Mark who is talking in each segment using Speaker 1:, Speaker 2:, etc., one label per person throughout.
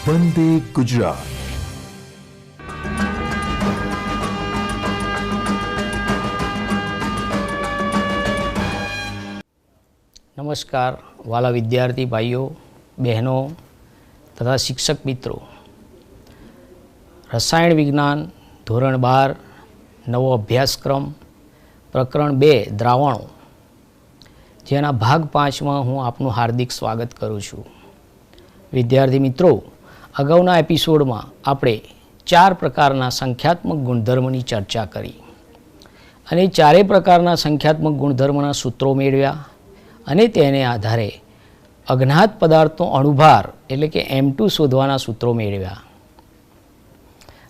Speaker 1: વંદે ગુજરાત.
Speaker 2: નમસ્કાર વાલા વિદ્યાર્થી ભાઈઓ બહેનો તથા શિક્ષક મિત્રો. રસાયણ વિજ્ઞાન ધોરણ 12 નવો અભ્યાસક્રમ પ્રકરણ 2 દ્રાવણો, જેના ભાગ 5માં હું આપનું હાર્દિક સ્વાગત કરું છું. વિદ્યાર્થી મિત્રો, અગાઉના એપિસોડમાં આપણે 4 પ્રકારના સંખ્યાત્મક ગુણધર્મની ચર્ચા કરી અને ચારેય પ્રકારના સંખ્યાત્મક ગુણધર્મના સૂત્રો મેળવ્યા અને તેને આધારે અજ્ઞાત પદાર્થનો અણુભાર એટલે કે M2 શોધવાના સૂત્રો મેળવ્યા.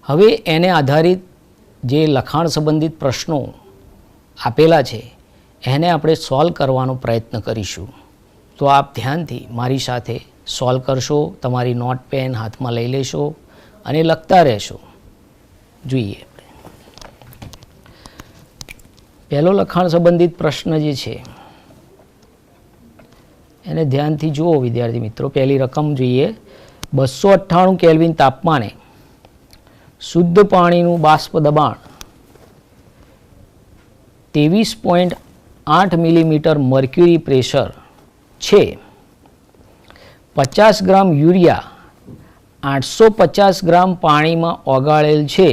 Speaker 2: હવે એને આધારિત જે લખાણ સંબંધિત પ્રશ્નો આપેલા છે એને આપણે સોલ્વ કરવાનો પ્રયત્ન કરીશું. તો આપ ધ્યાનથી મારી સાથે સોલ્વ કરશો, તમારી નોટ પેન હાથમાં લઈ લેશો અને લખતા રહેશો. જોઈએ, પહેલો લખાણ સંબંધિત પ્રશ્ન જે છે એને ધ્યાનથી જુઓ વિદ્યાર્થી મિત્રો. પહેલી રકમ જોઈએ. 298 કેલ્વિન તાપમાને શુદ્ધ પાણીનું બાષ્પ દબાણ 23.8 મિલીમીટર મર્ક્યુરી પ્રેશર છે. 50 ગ્રામ યુરિયા 850 ગ્રામ પાણીમાં ઓગાળેલ છે.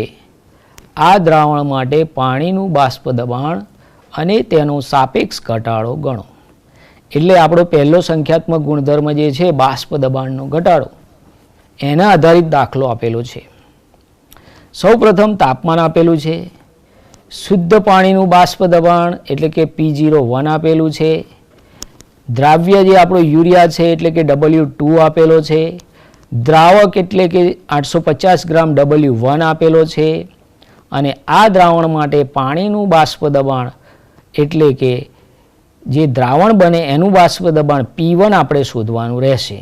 Speaker 2: આ દ્રાવણ માટે પાણીનું બાષ્પ દબાણ અને તેનો સાપેક્ષ ઘટાડો ગણો. એટલે આપણો પહેલો સંખ્યાત્મક ગુણધર્મ જે છે બાષ્પ દબાણનો ઘટાડો, એના આધારિત દાખલો આપેલો છે. સૌપ્રથમ તાપમાન આપેલું છે. શુદ્ધ પાણીનું બાષ્પ દબાણ એટલે કે P01 આપેલું છે. દ્રાવ્ય જે આપણો યુરિયા છે એટલે કે W2 આપેલો છે. દ્રાવક એટલે કે 850 ગ્રામ W1 આપેલો છે. અને આ દ્રાવણ માટે પાણીનું બાષ્પ દબાણ એટલે કે જે દ્રાવણ બને એનું બાષ્પ દબાણ P1 આપણે શોધવાનું રહેશે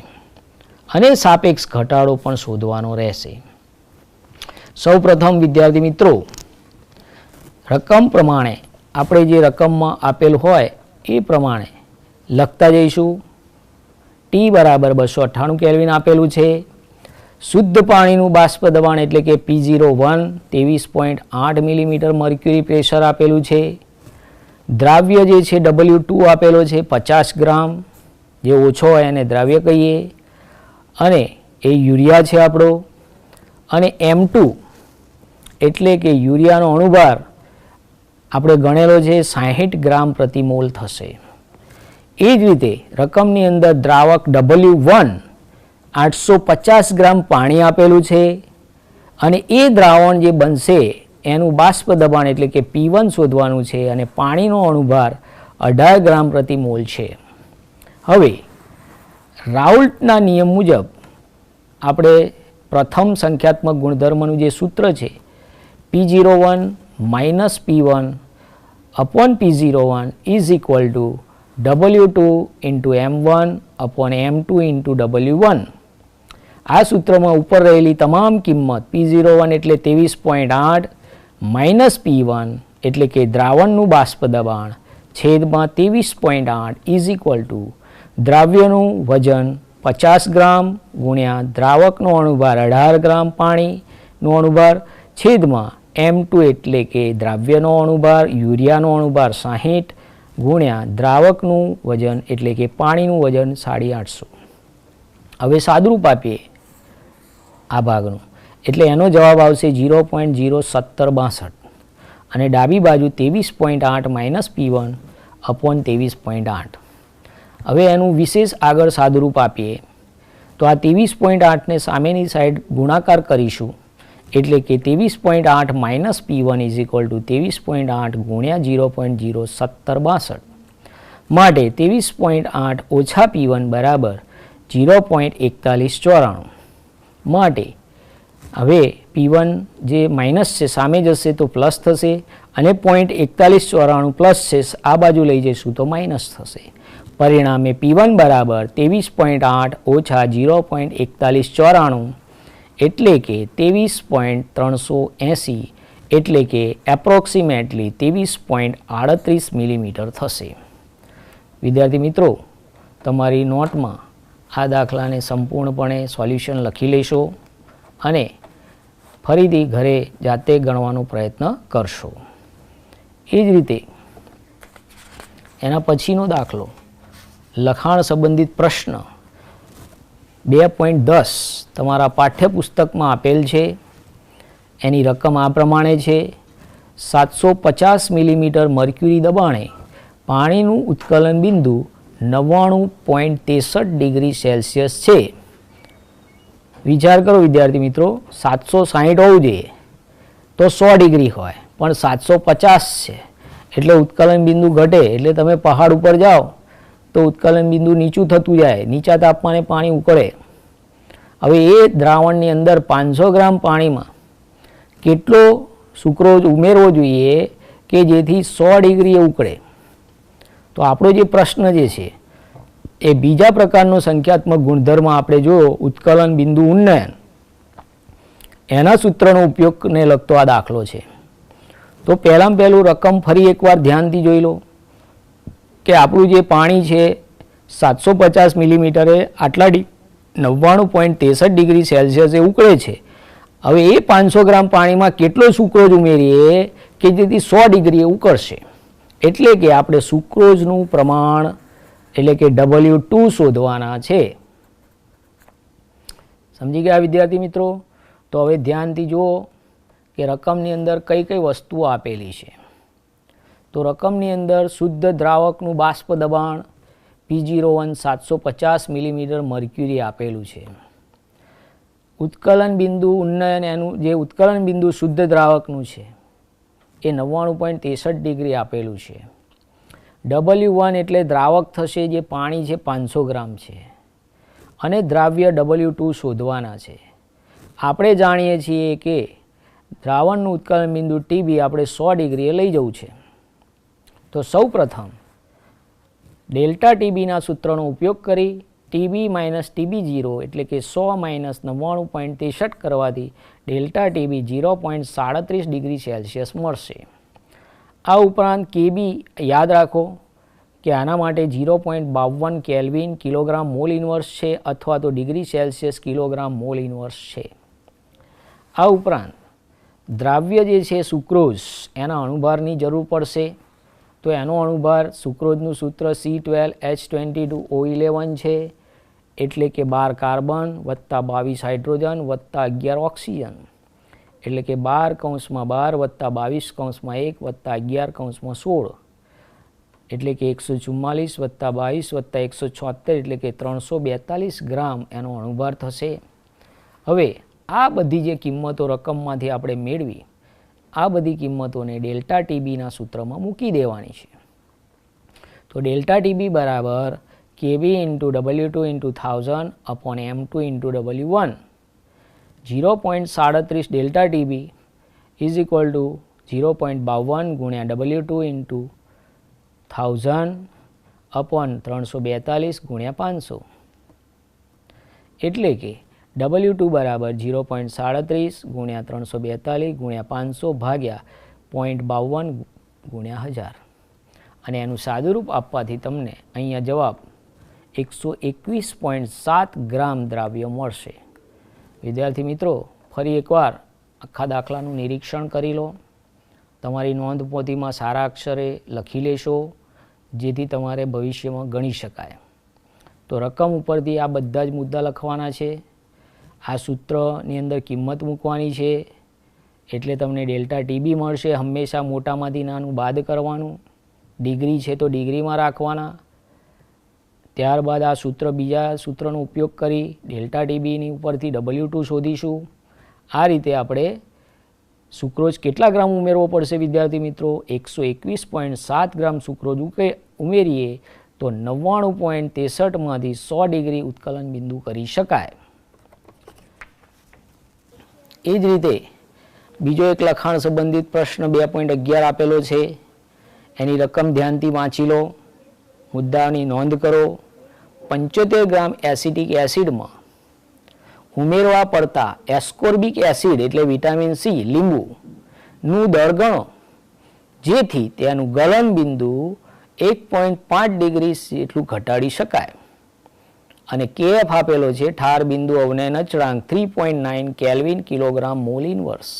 Speaker 2: અને સાપેક્ષ ઘટાડો પણ શોધવાનો રહેશે. સૌપ્રથમ વિદ્યાર્થી મિત્રો, રકમ પ્રમાણે આપણે જે રકમમાં આપેલ હોય એ પ્રમાણે લખતા જઈશું. T બરાબર 298 કેલ્વિન આપેલું છે. શુદ્ધ પાણીનું બાષ્પ દબાણ એટલે કે P01 23.8 મિલીમીટર મર્ક્યુરી પ્રેશર આપેલું છે. દ્રાવ્ય જે છે W2 આપેલો છે 50 ગ્રામ, જે ઓછો હોય એને દ્રાવ્ય કહીએ, અને એ યુરિયા છે આપણો. અને M2 એટલે કે યુરિયાનો અણુભાર આપણે ગણેલો છે 60 ગ્રામ પ્રતિ મોલ થશે. એ જ રીતે રકમની અંદર દ્રાવક W1 850 ગ્રામ પાણી આપેલું છે અને એ દ્રાવણ જે બનશે એનું બાષ્પ દબાણ એટલે કે P1 શોધવાનું છે અને પાણીનો અણુભાર 18 ગ્રામ પ્રતિ મોલ છે. હવે રાઉલ્ટના નિયમ મુજબ આપણે પ્રથમ સંખ્યાત્મક ગુણધર્મનું જે સૂત્ર છે P01 minus P1 upon P01 is equal two W2 into M1 upon M2 into W1. આ સૂત્રમાં ઉપર રહેલી તમામ કિંમત P01 એટલે 23.8 માઇનસ P1 એટલે કે દ્રાવણનું બાષ્પ દબાણ છેદમાં 23.8 ઇઝ ઇક્વલ ટુ દ્રાવ્યનું વજન 50 ગ્રામ ગુણ્યા દ્રાવકનો અણુભાર 18 ગ્રામ પાણીનો અણુભાર છેદમાં M2 એટલે કે દ્રાવ્યનો અણુભાર યુરિયાનો અણુભાર 60 ગુણ્યા દ્રાવકનું વજન એટલે કે પાણીનું વજન 850. હવે સાદુરૂપ આપીએ આ ભાગનું એટલે એનો જવાબ આવશે 0.01762 અને ડાબી બાજુ 23.8 માઇનસ P1 અપોન 23.8. હવે એનું વિશેષ આગળ સાદુરૂપ આપીએ તો આ 23.8ને સામેની સાઈડ ગુણાકાર કરીશું એટલે કે 23.8 minus P1 is equal two 23.8 ગુણ્યા 0.01762 માટે 23.8 ઓછા P1 બરાબર 0.4194 માટે હવે P1 જે માઇનસ છે સામે જશે તો પ્લસ થશે અને 0.4194 પ્લસ છે આ બાજુ લઈ જઈશું તો માઇનસ થશે. પરિણામે P1 બરાબર 23.8 ઓછા 0.4194 એટલે કે 23.380 એટલે કે એપ્રોક્સિમેટલી 23.38 મિલીમીટર થશે. વિદ્યાર્થી મિત્રો, તમારી નોટમાં આ દાખલાને સંપૂર્ણપણે સોલ્યુશન લખી લેશો અને ફરીથી ઘરે જાતે ગણવાનો પ્રયત્ન કરશો. એ જ રીતે એના પછીનો દાખલો લખાણ સંબંધિત પ્રશ્ન 2.10 તમારા પાઠ્યપુસ્તકમાં આપેલ છે. એની રકમ આ પ્રમાણે છે: 750 મિલીમીટર મર્ક્યુરી દબાણે પાણીનું ઉત્કલન બિંદુ 99.63 ડિગ્રી સેલ્સિયસ છે. વિચાર કરો વિદ્યાર્થી મિત્રો, 760 હોવું જોઈએ તો 100 ડિગ્રી હોય, પણ 750 છે એટલે ઉત્કલન બિંદુ ઘટે. એટલે તમે પહાડ ઉપર જાઓ તો ઉત્કલન બિંદુ નીચું થતું જાય, નીચા તાપમાને પાણી ઉકળે. હવે એ દ્રાવણની અંદર 500 ગ્રામ પાણીમાં કેટલો સુક્રોઝ ઉમેરવો જોઈએ કે જેથી 100 ડિગ્રીએ ઉકળે? તો આપણો જે પ્રશ્ન જે છે એ બીજા પ્રકારનો સંખ્યાત્મક ગુણધર્મ આપણે જોયો, ઉત્કલન બિંદુ ઉન્નયન, એના સૂત્રનો ઉપયોગને લગતો આ દાખલો છે. તો પહેલાં પહેલું રકમ ફરી એકવાર ધ્યાનથી જોઈ લો કે આપણું જે પાણી છે 750 મિલીમીટરે આટલા 99.63 ડિગ્રી સેલ્સિયસે ઉકળે છે. હવે એ 500 ગ્રામ પાણીમાં કેટલો સુક્રોઝ ઉમેરીએ કે જેથી 100 ડિગ્રીએ ઉકળશે? એટલે કે આપણે સુક્રોઝનું પ્રમાણ એટલે કે W2 શોધવાના છે. સમજી ગયા વિદ્યાર્થી મિત્રો? તો હવે ધ્યાનથી જુઓ કે રકમની અંદર કઈ કઈ વસ્તુઓ આપેલી છે. તો રકમની અંદર શુદ્ધ દ્રાવકનું બાષ્પ દબાણ P01 750 મિલીમીટર મર્ક્યુરી આપેલું છે. ઉત્કલન બિંદુ ઉન્નયન, એનું જે ઉત્કલન બિંદુ શુદ્ધ દ્રાવકનું છે એ 99.63 ડિગ્રી આપેલું છે. W1 એટલે દ્રાવક થશે, જે પાણી છે 500 ગ્રામ છે, અને દ્રાવ્ય W2 શોધવાના છે. આપણે જાણીએ છીએ કે દ્રાવણનું ઉત્કલન બિંદુ TB આપણે 100 ડિગ્રીએ લઈ જવું છે. તો સૌ પ્રથમ ડેલ્ટા TBના સૂત્રનો ઉપયોગ કરી TB માઇનસ TB0 એટલે કે 100 માઇનસ 99.63 કરવાથી ડેલ્ટા TB 0.37 ડિગ્રી સેલ્સિયસ મળશે. આ ઉપરાંત KB યાદ રાખો કે આના માટે 0.52 કેલ્વિન કિલોગ્રામ મોલ ઇન્વર્સ છે, અથવા તો degree Celsius kilogram mall inverse છે. આ ઉપરાંત દ્રાવ્ય જે છે સુક્રોઝ, એના અણુભારની જરૂર પડશે. તો એનો અણુભાર સુક્રોઝનું સૂત્ર C12H22O11 છે, એટલે કે 12 કાર્બન વત્તા 22 હાઇડ્રોજન વત્તા 11 ઓક્સિજન, એટલે કે 12 વત્તા 22 વત્તા 11 16, એટલે કે 144 વત્તા 22 વત્તા 176 એટલે કે 342 ગ્રામ એનો અણુભાર થશે. હવે આ બધી જે કિંમતો રકમમાંથી આપણે મેળવી, આ બધી કિંમતોને ડેલ્ટા TBના સૂત્રમાં મૂકી દેવાની છે. તો ડેલ્ટા TB બરાબર KB into W2 into 1000 upon M2 into W1. 0.37 delta TB is equal two 0.52 ગુણ્યા W2 ઇન્ટુ 1000 અપોન 342 ગુણ્યા 500, એટલે કે W2 બરાબર 0.37 ગુણ્યા 342 ગુણ્યા 500 ભાગ્યા 0.52 ગુણ્યા 1000, અને એનું સાદુરૂપ આપવાથી તમને અહીંયા જવાબ 121.7 ગ્રામ દ્રાવ્ય મળશે. વિદ્યાર્થી મિત્રો, ફરી એકવાર આખા દાખલાનું નિરીક્ષણ કરી લો. તમારી નોંધ પોથીમાં સારા અક્ષરે લખી લેશો, જેથી તમારે ભવિષ્યમાં ગણી શકાય. તો રકમ ઉપરથી આ બધા જ મુદ્દા લખવાના છે. આ સૂત્રની અંદર કિંમત મૂકવાની છે, એટલે તમને ડેલ્ટા TB મળશે. હંમેશા મોટામાંથી નાનું બાદ કરવાનું. ડિગ્રી છે તો ડિગ્રીમાં રાખવાના. ત્યારબાદ આ સૂત્ર, બીજા સૂત્રનો ઉપયોગ કરી ડેલ્ટા TBની ઉપરથી W2 શોધીશું. આ રીતે આપણે સુક્રોઝ કેટલા ગ્રામ ઉમેરવો પડશે વિદ્યાર્થી મિત્રો? 121.7 ગ્રામ સુક્રોઝ ઉમેરીએ તો 99.63માંથી 100 ડિગ્રી ઉત્કલન બિંદુ કરી શકાય. એ જ રીતે બીજો એક લખાણ સંબંધિત પ્રશ્ન 2.11 આપેલો છે. એની રકમ ધ્યાનથી વાંચી લો, મુદ્દાની નોંધ કરો. 75 ગ્રામ એસિટિક એસિડમાં ઉમેરવા પડતા એસ્કોર્બિક એસિડ એટલે વિટામિન C, લીંબુનું દળ ગણો, જેથી તેનું ગલન બિંદુ 1.5 ડિગ્રી જેટલું ઘટાડી શકાય. અને કેએફ આપેલો છે ઠાર બિંદુ અવનયન અચળાંક 3.9 કેલ્વિન કિલોગ્રામ મોલ ઇનવર્સ.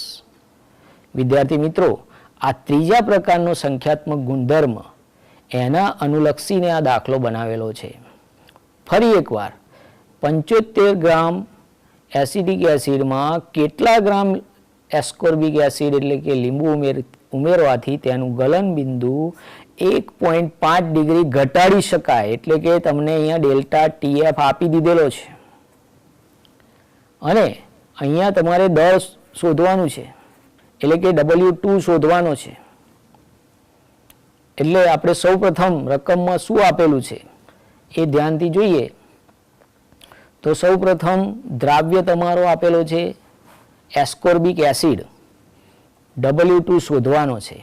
Speaker 2: વિદ્યાર્થી મિત્રો, આ ત્રીજા પ્રકારનો સંખ્યાત્મક ગુણધર્મ એના અનુલક્ષીને આ દાખલો બનાવેલો છે. ફરી એકવાર 75 ગ્રામ એસિટિક એસિડમાં કેટલા ગ્રામ એસ્કોર્બિક એસિડ એટલે કે લીંબુ ઉમેરવાથી તેનું ગલન બિંદુ 1.5 ડિગ્રી ઘટાડી શકાય, એટલે કે તમને અહીંયા ડેલ્ટા ટીએફ આપી દીધેલો છે અને અહીંયા તમારે દળ શોધવાનું છે, એટલે કે W2 શોધવાનો છે. એટલે આપણે સૌપ્રથમ રકમમાં શું આપેલું છે એ ધ્યાનથી જોઈએ. તો સૌપ્રથમ દ્રાવ્ય તમારો આપેલો છે એસ્કોર્બિક એસિડ, W2 શોધવાનો છે.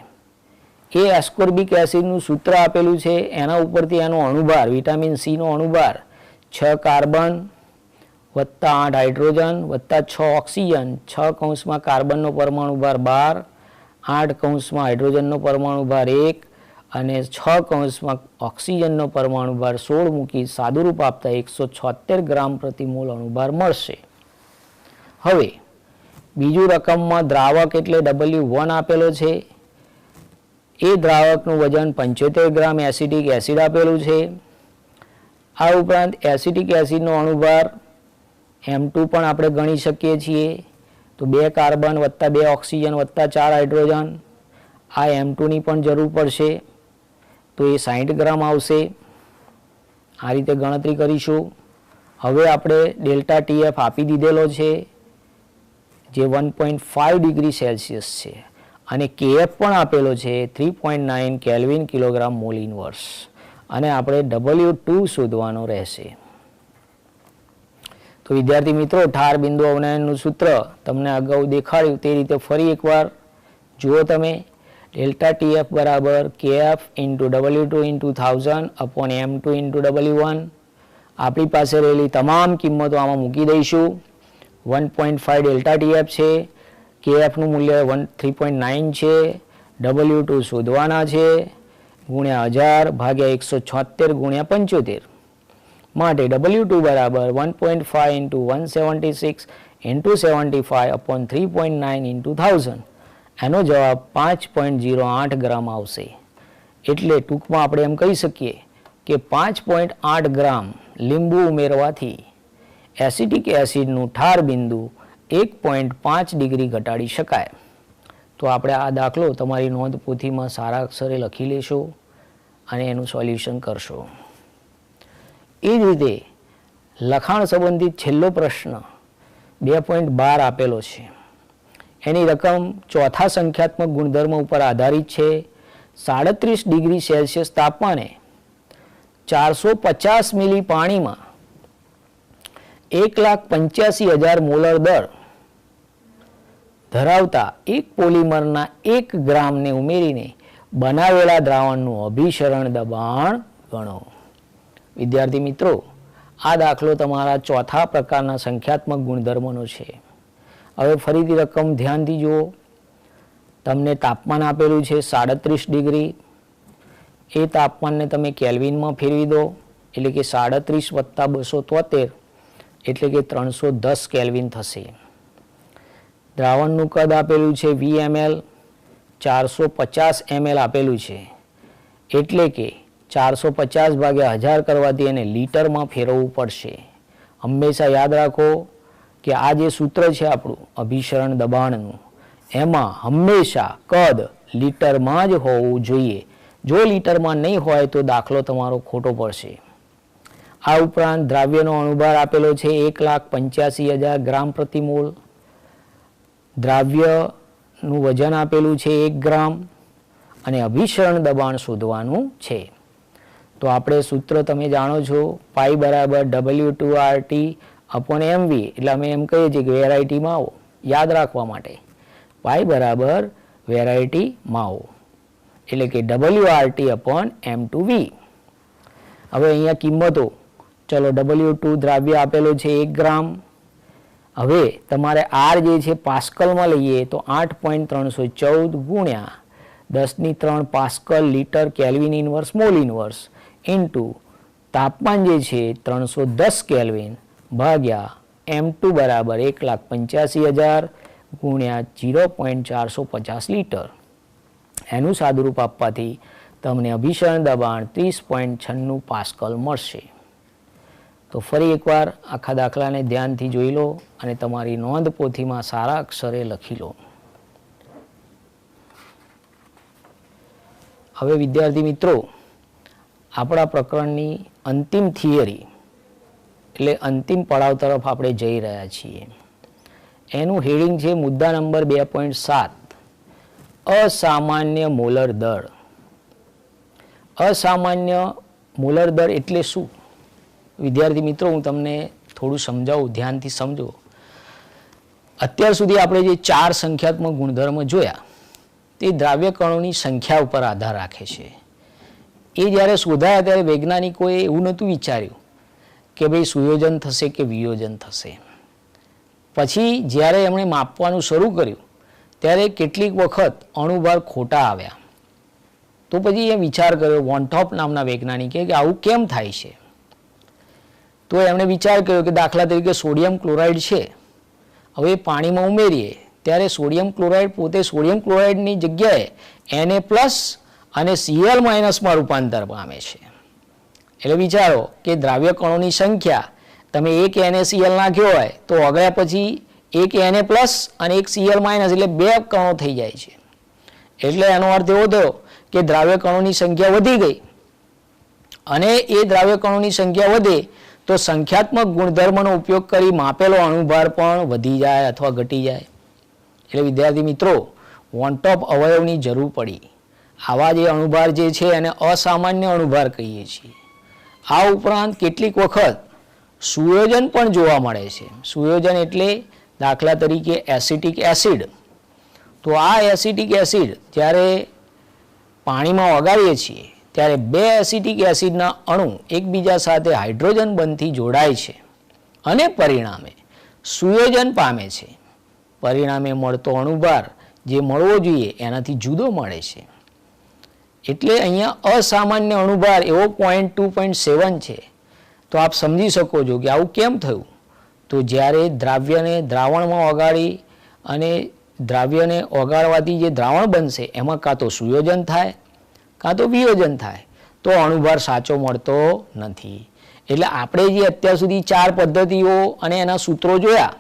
Speaker 2: એ એસ્કોર્બિક એસિડનું સૂત્ર આપેલું છે, એના ઉપરથી એનો અણુભાર વિટામિન સીનો અણુભાર 6 કાર્બન વત્તા 8 હાઇડ્રોજન વત્તા 6 ઓક્સિજન, 6 કૌંસમાં કાર્બનનો પરમાણુ ભાર 12, 8 કૌંસમાં હાઇડ્રોજનનો પરમાણુ ભાર 1 અને 6 કૌંસમાં ઓક્સિજનનો પરમાણુ ભાર 16 મૂકી સાદુરૂપ આપતા 176 ગ્રામ પ્રતિ મોલ અણુભાર મળશે. હવે બીજું રકમમાં દ્રાવક એટલે W1 આપેલો છે. એ દ્રાવકનું વજન 75 ગ્રામ એસિટિક એસિડ આપેલું છે. આ ઉપરાંત એસિટિક એસિડનો અણુભાર M2 પણ આપણે ગણી શકીએ છીએ. તો 2 કાર્બન વત્તા 2 ઓક્સિજન વત્તા 4 હાઇડ્રોજન, આ M2ની પણ જરૂર પડશે, તો એ 60 ગ્રામ આવશે. આ રીતે ગણતરી કરીશું. હવે આપણે ડેલ્ટા ટીએફ આપી દીધેલો છે જે 1.5 ડિગ્રી સેલ્સિયસ છે અને કેએફ પણ આપેલો છે 3.9 કેલ્વિન કિલોગ્રામ મોલ ઇનવર્સ અને આપણે W2 શોધવાનો રહેશે. તો વિદ્યાર્થી મિત્રો, ઠાર બિંદુ અવનયનનું સૂત્ર તમને અગાઉ દેખાડ્યું તે રીતે ફરી એકવાર જુઓ તમે. ડેલ્ટા ટીએફ બરાબર KF into W2 into 1000 upon M2 into W1. આપણી પાસે રહેલી તમામ કિંમતો આમાં મૂકી દઈશું. 1.5 ડેલ્ટા ટીએફ છે, કેએફનું મૂલ્ય 3.9 છે, W2 શોધવાના છે, ગુણ્યા 1000 ભાગ્યા 176 ગુણ્યા 75 માટે W2 બરાબર 1.5 ઇન્ટુ 176 ઇન્ટુ 75 અપોન 3.9 ઇન્ટુ 1000. એનો જવાબ 5.08 ગ્રામ આવશે. એટલે ટૂંકમાં આપણે એમ કહી શકીએ કે 5.8 ગ્રામ લીંબુ ઉમેરવાથી એસિટિક એસિડનું ઠાર બિંદુ 1.5 ડિગ્રી ઘટાડી શકાય. તો આપણે આ દાખલો તમારી નોંધ પોથીમાં સારા અક્ષરે લખી લેશો અને એનું સોલ્યુશન કરશો. એ જ રીતે લખાણ સંબંધિત છેલ્લો પ્રશ્ન 2.12 આપેલો છે. એની રકમ ચોથા સંખ્યાત્મક ગુણધર્મ ઉપર આધારિત છે. 37 ડિગ્રી સેલ્સિયસ તાપમાને 450 મિલી પાણીમાં 1,85,000 મોલર દર ધરાવતા એક પોલિમરના 1 ગ્રામને ઉમેરીને બનાવેલા દ્રાવણનું અભિસરણ દબાણ ગણો. વિદ્યાર્થી મિત્રો, આ દાખલો તમારા ચોથા પ્રકારના સંખ્યાત્મક ગુણધર્મનો છે. હવે ફરીથી રકમ ધ્યાનથી જુઓ. તમને તાપમાન આપેલું છે 37 ડિગ્રી. એ તાપમાનને તમે કેલ્વિનમાં ફેરવી દો, એટલે કે 37 વત્તા 273 એટલે કે 310 કેલ્વિન થશે. દ્રાવણનું કદ આપેલું છે 20 ml, 450 ml આપેલું છે, એટલે કે 450 ભાગ્યા 1000 કરવાથી એને લીટરમાં ફેરવવું પડશે. હંમેશા યાદ રાખો કે આ જે સૂત્ર છે આપણું અભિસરણ દબાણનું, એમાં હંમેશા કદ લીટરમાં જ હોવું જોઈએ. જો લીટરમાં નહીં હોય તો દાખલો તમારો ખોટો પડશે. આ ઉપરાંત દ્રાવ્યનો અણુભાર આપેલો છે 1,85,000 ગ્રામ પ્રતિ મોલ. દ્રાવ્યનું વજન આપેલું છે 1 ગ્રામ અને અભિસરણ દબાણ શોધવાનું છે. તો આપણે સૂત્ર તમે જાણો છો, પાઈ બરાબર W2RT અપોન MV, એટલે અમે એમ કહીએ છીએ કે વેરાયટી માવો. યાદ રાખવા માટે પાઈ બરાબર વેરાયટી માવો, એટલે કે WRT અપોન M2V. હવે અહીંયા કિંમતો, ચલો W2 દ્રાવ્ય આપેલો છે 1 ગ્રામ. હવે તમારે R જે છે પાસ્કલમાં લઈએ તો 8.314 ગુણ્યા 10⁻³ pascal litre kelvin inverse mall inverse into તાપમાન જે છે 310 કેલ્વિન ભાગ્યા M2 બરાબર 1,85,000 ગુણ્યા 0.450 લીટર, એનું સાદુરૂપ આપવાથી તમને અભિસરણ દબાણ 30.96 પાસ્કલ મળશે. તો ફરી એકવાર આખા દાખલાને ધ્યાનથી જોઈ લો અને તમારી નોંધ પોથીમાં સારા અક્ષરે લખી લો. હવે વિદ્યાર્થી મિત્રો, આપણા પ્રકરણની અંતિમ થિયરી એટલે અંતિમ પડાવ તરફ આપણે જઈ રહ્યા છીએ. એનું હેડિંગ છે મુદ્દા નંબર 2.7, અસામાન્ય મોલર દળ. અસામાન્ય મોલર દળ એટલે શું? વિદ્યાર્થી મિત્રો, હું તમને થોડું સમજાવું, ધ્યાનથી સમજો. અત્યાર સુધી આપણે જે 4 સંખ્યાત્મક ગુણધર્મ જોયા તે દ્રાવ્ય કણોની સંખ્યા ઉપર આધાર રાખે છે. એ જ્યારે શોધાયા ત્યારે વૈજ્ઞાનિકોએ એવું નહોતું વિચાર્યું કે ભાઈ સુયોજન થશે કે વિયોજન થશે. પછી જ્યારે એમણે માપવાનું શરૂ કર્યું ત્યારે કેટલીક વખત અણુભાર ખોટા આવ્યા. તો પછી એ વિચાર કર્યો વોન્ટોપ નામના વૈજ્ઞાનિકે કે આવું કેમ થાય છે. તો એમણે વિચાર કર્યો કે દાખલા તરીકે સોડિયમ ક્લોરાઇડ છે, હવે પાણીમાં ઉમેરીએ ત્યારે સોડિયમ ક્લોરાઇડ પોતે સોડિયમ ક્લોરાઇડની જગ્યાએ Na+ અને Cl- માં રૂપાંતર પામે છે. એટલે વિચારો કે દ્રાવ્ય કણોની સંખ્યા તમે એક NaCl નાખ્યો હોય તો ઓગળ્યા પછી એક Na+ અને એક Cl- એટલે 2 કણો થઈ જાય છે. એટલે એનો અર્થ એવો થયો કે દ્રાવ્ય કણોની સંખ્યા વધી ગઈ, અને એ દ્રાવ્ય કણોની સંખ્યા વધે તો સંખ્યાત્મક ગુણધર્મનો ઉપયોગ કરી માપેલો અણુભાર પણ વધી જાય અથવા ઘટી જાય. એટલે વિદ્યાર્થી મિત્રો, વોન્ટોપ અવયવની જરૂર પડી. આવા જે અણુભાર જે છે એને અસામાન્ય અણુભાર કહીએ છીએ. આ ઉપરાંત કેટલીક વખત સુયોજન પણ જોવા મળે છે. સુયોજન એટલે દાખલા તરીકે એસિટિક એસિડ. તો આ એસિટિક એસિડ જ્યારે પાણીમાં ઓગાળીએ છીએ ત્યારે 2 એસિટિક એસિડના અણુ એકબીજા સાથે હાઇડ્રોજન બંધથી જોડાય છે અને પરિણામે સુયોજન પામે છે. પરિણામે મળતો અણુભાર જે મળવો જોઈએ એનાથી જુદો મળે છે. એટલે અહીંયા અસામાન્ય અણુભાર એવો 2.7 છે. તો આપ સમજી શકો છો કે આવું કેમ થયું. તો જ્યારે દ્રાવ્યને દ્રાવણમાં ઓગાળી અને દ્રાવ્યને ઓગાળવાથી જે દ્રાવણ બનશે એમાં કાં તો સુયોજન થાય કાં તો વિયોજન થાય, તો અણુભાર સાચો મળતો નથી. એટલે આપણે જે અત્યાર સુધી 4 પદ્ધતિઓ અને એના સૂત્રો જોયા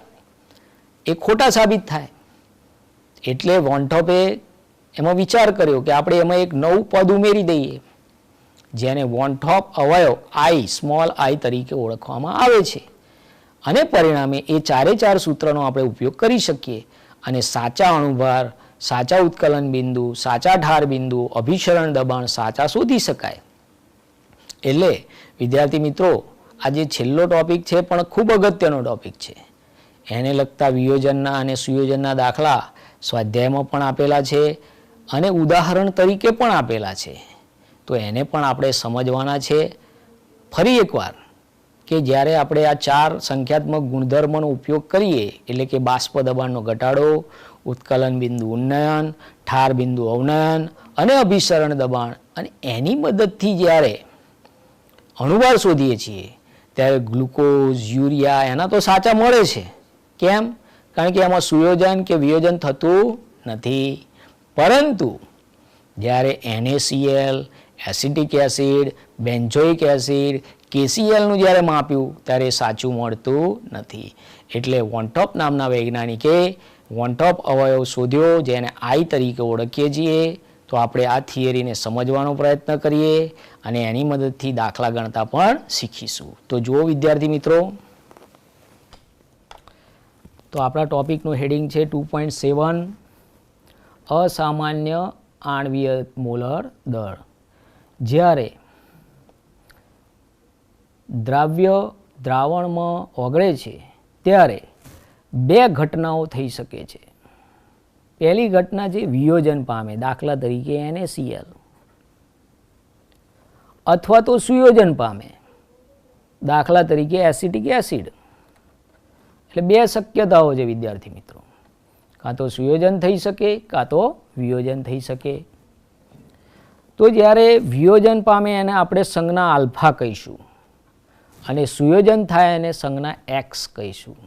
Speaker 2: એ ખોટા સાબિત થાય. એટલે વોન્ટોપે એમાં વિચાર કર્યો કે આપણે એમાં એક નવું પદ ઉમેરી દઈએ જેને વોન્ટોપ અવયવ સ્મોલ i તરીકે ઓળખવામાં આવે છે. અને પરિણામે એ 4 સૂત્રનો આપણે ઉપયોગ કરી શકીએ અને સાચા અણુભાર, સાચા ઉત્કલન બિંદુ, સાચા ઢાર બિંદુ, અભિસરણ દબાણ સાચા શોધી શકાય. એટલે વિદ્યાર્થી મિત્રો, આ જે છેલ્લો ટોપિક છે પણ ખૂબ અગત્યનો ટોપિક છે. એને લગતા વિયોજનના અને સુયોજનના દાખલા સ્વાધ્યાયમાં પણ આપેલા છે અને ઉદાહરણ તરીકે પણ આપેલા છે. તો એને પણ આપણે સમજવાના છે. ફરી એકવાર કે જ્યારે આપણે આ 4 સંખ્યાત્મક ગુણધર્મોનો ઉપયોગ કરીએ એટલે કે બાષ્પ દબાણનો ઘટાડો, ઉત્કલન બિંદુ ઉન્નયન, ઠાર બિંદુ અવનયન અને અભિસરણ દબાણ, અને એની મદદથી જ્યારે અણુભાર શોધીએ છીએ ત્યારે ગ્લુકોઝ, યુરિયા એના તો સાચા મળે છે. કેમ? કારણ કે એમાં સુયોજન કે વિયોજન થતું નથી. પરંતુ જ્યારે NaCl, acetic acid, benzoic acid, KClનું જ્યારે માપ્યું ત્યારે સાચું મળતું નથી. એટલે વોન્ટોપ નામના વૈજ્ઞાનિકે વોન્ટોપ અવયવ શોધ્યો જેને I તરીકે ઓળખીએ છીએ. તો આપણે આ થિયરીને સમજવાનો પ્રયત્ન કરીએ અને એની મદદથી દાખલા ગણતા પણ શીખીશું. તો જુઓ વિદ્યાર્થી મિત્રો, તો આપણા ટોપિકનું હેડિંગ છે 2.7, અસામાન્ય આણ્વીય મોલર દળ. જ્યારે દ્રાવ્ય દ્રાવણમાં ઓગળે છે ત્યારે 2 ઘટનાઓ થઈ શકે છે. પહેલી ઘટના છે વિયોજન પામે, દાખલા તરીકે NaCl, અથવા તો સુયોજન પામે, દાખલા તરીકે એસિટિક એસિડ. એટલે 2 શક્યતાઓ છે વિદ્યાર્થી મિત્રો. કાં તો સુયોજન થઈ શકે કાં તો વિયોજન થઈ શકે. તો જ્યારે વિયોજન પામે એને આપણે સંજ્ઞા આલ્ફા કહીશું. અને સુયોજન થાય એને સંજ્ઞા એક્સ કહીશું.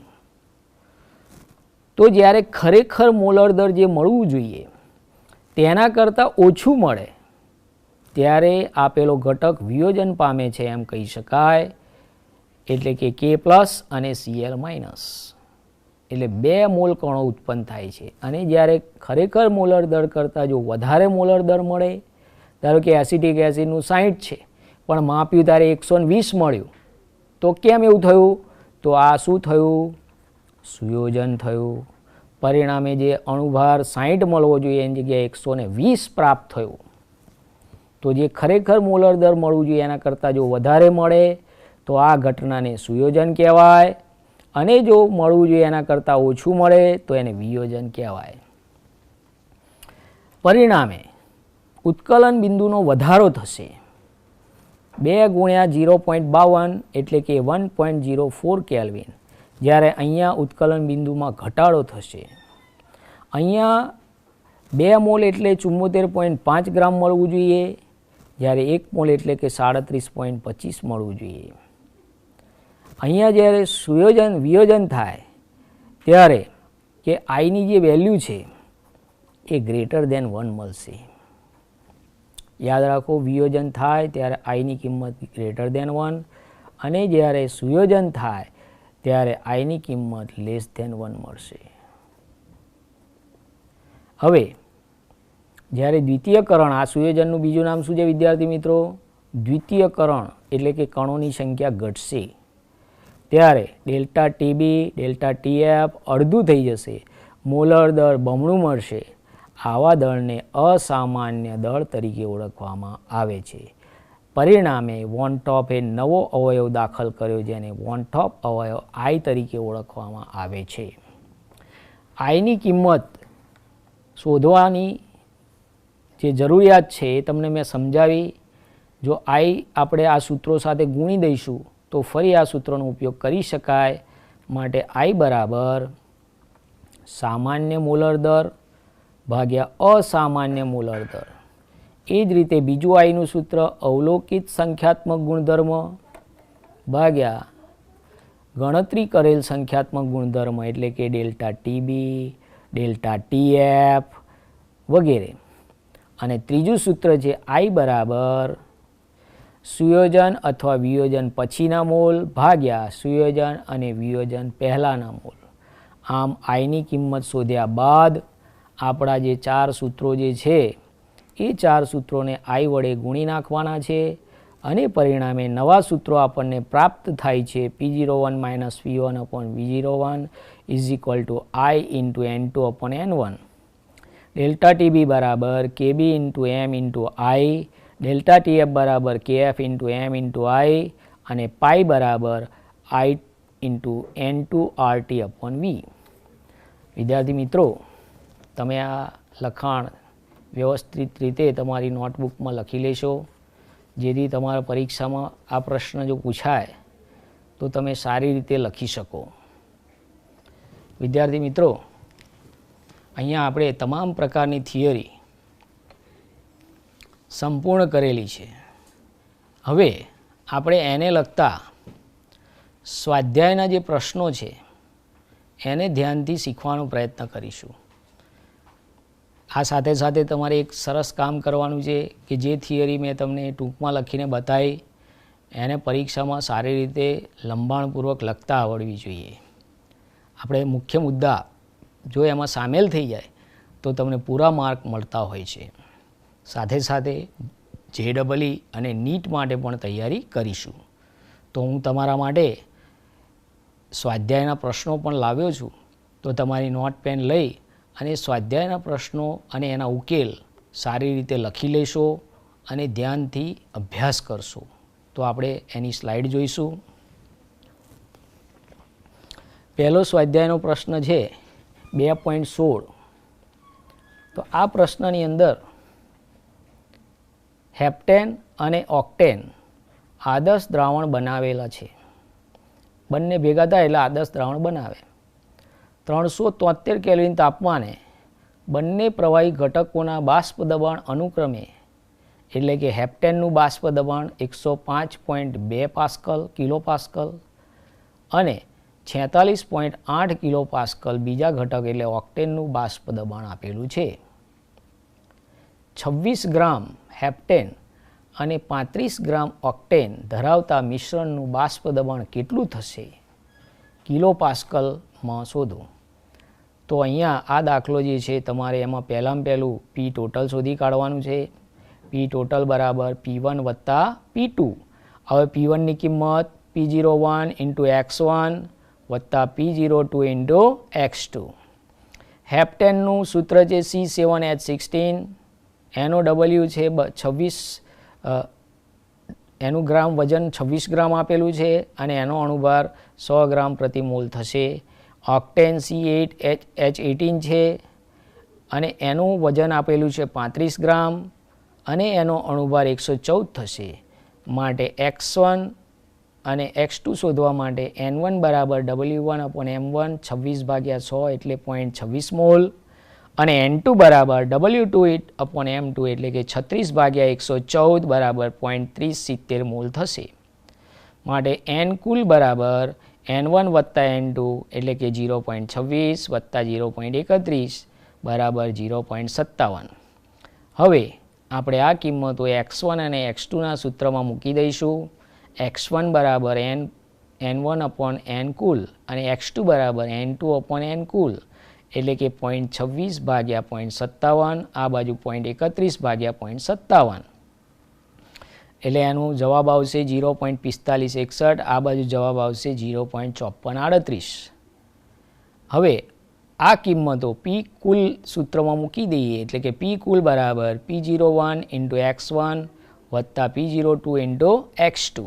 Speaker 2: તો જ્યારે ખરેખર મોલર દર જે મળવું જોઈએ તેના કરતાં ઓછું મળે ત્યારે આપેલો ઘટક વિયોજન પામે છે એમ કહી શકાય. એટલે કે કે પ્લસ અને સીએલ માઇનસ, એટલે 2 મોલ કણો ઉત્પન્ન થાય છે. અને જ્યારે ખરેખર મોલર દર કરતાં જો વધારે મોલર દર મળે, ધારો કે એસિટિક એસિડનું 60 છે પણ માપ્યું ત્યારે 120 મળ્યું, તો કેમ એવું થયું? તો આ શું થયું? સુયોજન થયું. પરિણામે જે અણુભાર 60 મળવો જોઈએ એની જગ્યાએ 120 પ્રાપ્ત થયું. તો જે ખરેખર મોલર દર મળવું જોઈએ એના કરતાં જો વધારે મળે તો આ ઘટનાને સુયોજન કહેવાય, અને જો મળવું જોઈએ એના કરતાં ઓછું મળે તો એને વિયોજન કહેવાય. પરિણામે ઉત્કલન બિંદુનો વધારો થશે. 2 ગુણ્યા 0.52 એટલે કે 1.04 કેલ્વિન, જ્યારે અહીંયા ઉત્કલન બિંદુમાં ઘટાડો થશે. અહીંયા 2 મોલ એટલે 74.5 ગ્રામ મળવું જોઈએ, જ્યારે 1 મોલ એટલે કે 37.25 મળવું જોઈએ. અહીંયા જ્યારે વિયોજન થાય ત્યારે કે આઈની જે વેલ્યુ છે એ ગ્રેટર દેન 1 મળશે. યાદ રાખો, વિયોજન થાય ત્યારે આઈની કિંમત ગ્રેટર દેન 1, અને જ્યારે સુયોજન થાય ત્યારે આઈની કિંમત લેસ ધેન 1 મળશે. હવે જ્યારે દ્વિતીયકરણ, આ સુયોજનનું બીજું નામ શું છે વિદ્યાર્થી મિત્રો? દ્વિતીયકરણ, એટલે કે કણોની સંખ્યા ઘટશે ત્યારે ડેલ્ટા ટીબી ડેલ્ટા ટીએફ અડધું થઈ જશે, મોલર દર બમણું મળશે. આવા દળને અસામાન્ય દળ તરીકે ઓળખવામાં આવે છે. પરિણામે વોન ટોપે નવો અવયવ દાખલ કર્યો જેને વોન ટોપ અવયવ આઈ તરીકે ઓળખવામાં આવે છે. આઈની કિંમત શોધવાની જે જરૂરિયાત છે એ તમને મેં સમજાવી. જો આઈ આપણે આ સૂત્રો સાથે ગુણી દઈશું તો ફરી આ સૂત્રનો ઉપયોગ કરી શકાય. માટે આઈ બરાબર સામાન્ય મોલર દર ભાગ્યા અસામાન્ય મોલર દર. એ જ રીતે બીજું આઈનું સૂત્ર અવલોકિત સંખ્યાત્મક ગુણધર્મ ભાગ્યા ગણતરી કરેલ સંખ્યાત્મક ગુણધર્મ, એટલે કે ડેલ્ટા ટીબી ડેલ્ટા ટીએફ વગેરે. અને ત્રીજું સૂત્ર છે આઈ બરાબર સુયોજન અથવા વિયોજન પછીના મોલ ભાગ્યા સુયોજન અને વિયોજન પહેલાંના મોલ. આમ આઈની કિંમત શોધ્યા બાદ આપણા જે 4 સૂત્રો જે છે એ 4 સૂત્રોને આઈ વડે ગુણી નાખવાના છે, અને પરિણામે નવા સૂત્રો આપણને પ્રાપ્ત થાય છે. P01 minus P1 upon V01 is equal to I into N2 upon N1. Delta TB બરાબર KB into M into I, delta TF બરાબર KF into M into I, અને પાઈ બરાબર I into N2 RT upon V. વિદ્યાર્થી મિત્રો, તમે આ લખાણ વ્યવસ્થિત રીતે તમારી નોટબુકમાં લખી લેશો, જેથી તમારા પરીક્ષામાં આ પ્રશ્ન જો પૂછાય તો તમે સારી રીતે લખી શકો. વિદ્યાર્થી મિત્રો, અહીંયા આપણે તમામ પ્રકારની થિયરી સંપૂર્ણ કરેલી છે. હવે આપણે એને લગતા સ્વાધ્યાયના જે પ્રશ્નો છે એને ધ્યાનથી શીખવાનો પ્રયત્ન કરીશું. આ સાથે સાથે તમારે એક સરસ કામ કરવાનું છે કે જે થિયરી મેં તમને ટૂંકમાં લખીને બતાવી એને પરીક્ષામાં સારી રીતે લંબાણપૂર્વક લખતા આવડવી જોઈએ. આપણે મુખ્ય મુદ્દા જો એમાં સામેલ થઈ જાય તો તમને પૂરા માર્ક મળતા હોય છે. સાથે સાથે JEE અને નીટ માટે પણ તૈયારી કરીશું. તો હું તમારા માટે સ્વાધ્યાયના પ્રશ્નો પણ લાવ્યો છું. તો તમારી નોટ પેન લઈ અને સ્વાધ્યાયના પ્રશ્નો અને એના ઉકેલ સારી રીતે લખી લેશો અને ધ્યાનથી અભ્યાસ કરશો. તો આપણે એની સ્લાઇડ જોઈશું. પહેલો સ્વાધ્યાયનો પ્રશ્ન છે 2.16. તો આ પ્રશ્નની અંદર હેપ્ટેન અને ઓક્ટેન આદર્શ દ્રાવણ બનાવેલા છે. બંને ભેગા થાય એટલે આદર્શ દ્રાવણ બનાવે. 373 કેલ્વિન તાપમાને બંને પ્રવાહી ઘટકોના બાષ્પ દબાણ અનુક્રમે એટલે કે હેપ્ટેનનું બાષ્પ દબાણ 105.2 પાસ્કલ કિલો પાસ્કલ અને 46.8 કિલો પાસ્કલ બીજા ઘટક એટલે ઓક્ટેનનું બાષ્પ દબાણ આપેલું છે. 26 ગ્રામ હેપ્ટેન અને 35 ગ્રામ ઓક્ટેન ધરાવતા મિશ્રણનું બાષ્પ દબાણ કેટલું થશે? કિલો પાસ્કલમાં શોધો. તો અહીંયા આ દાખલો જે છે તમારે એમાં પહેલાં પહેલું પી ટોટલ શોધી કાઢવાનું છે. પી ટોટલ બરાબર P1 વત્તા P2. હવે P1ની કિંમત P01 ઇન્ટુ X1 વત્તા P02 ઇન્ટુ X2. હેપ્ટેનનું સૂત્ર છે C7H16, એનો W છે 26, એનું ગ્રામ વજન 26 ગ્રામ આપેલું છે અને એનો અણુભાર 100 ગ્રામ પ્રતિ મોલ થશે. ઓક્ટેન C8H18 છે અને એનું વજન આપેલું છે 35 ગ્રામ અને એનો અણુભાર 114 થશે. માટે X1 અને X2 શોધવા માટે N1 બરાબર W1/M1 26/100 એટલે 0.26 મોલ અને N2 બરાબર W2/M2 એટલે કે 36/114 બરાબર 0.3070 મોલ થશે. માટે N કુલ બરાબર N1 વત્તા N2 એટલે કે 0.26 વત્તા 0.31 બરાબર 0.57. હવે આપણે આ કિંમતો X1 અને X2ના સૂત્રમાં મૂકી દઈશું. X1 બરાબર N1/N કુલ અને X2 બરાબર N2/N કુલ એટલે કે 0.26/0.57, આ બાજુ 0.31/0.57 એટલે એનો જવાબ આવશે 0.4561, આ બાજુ જવાબ આવશે 0.5438. હવે આ કિંમતો P કુલ સૂત્રમાં મૂકી દઈએ એટલે કે P કુલ બરાબર P01 ઇન્ટુ X1 વત્તા P02 ઇન્ટુ X2.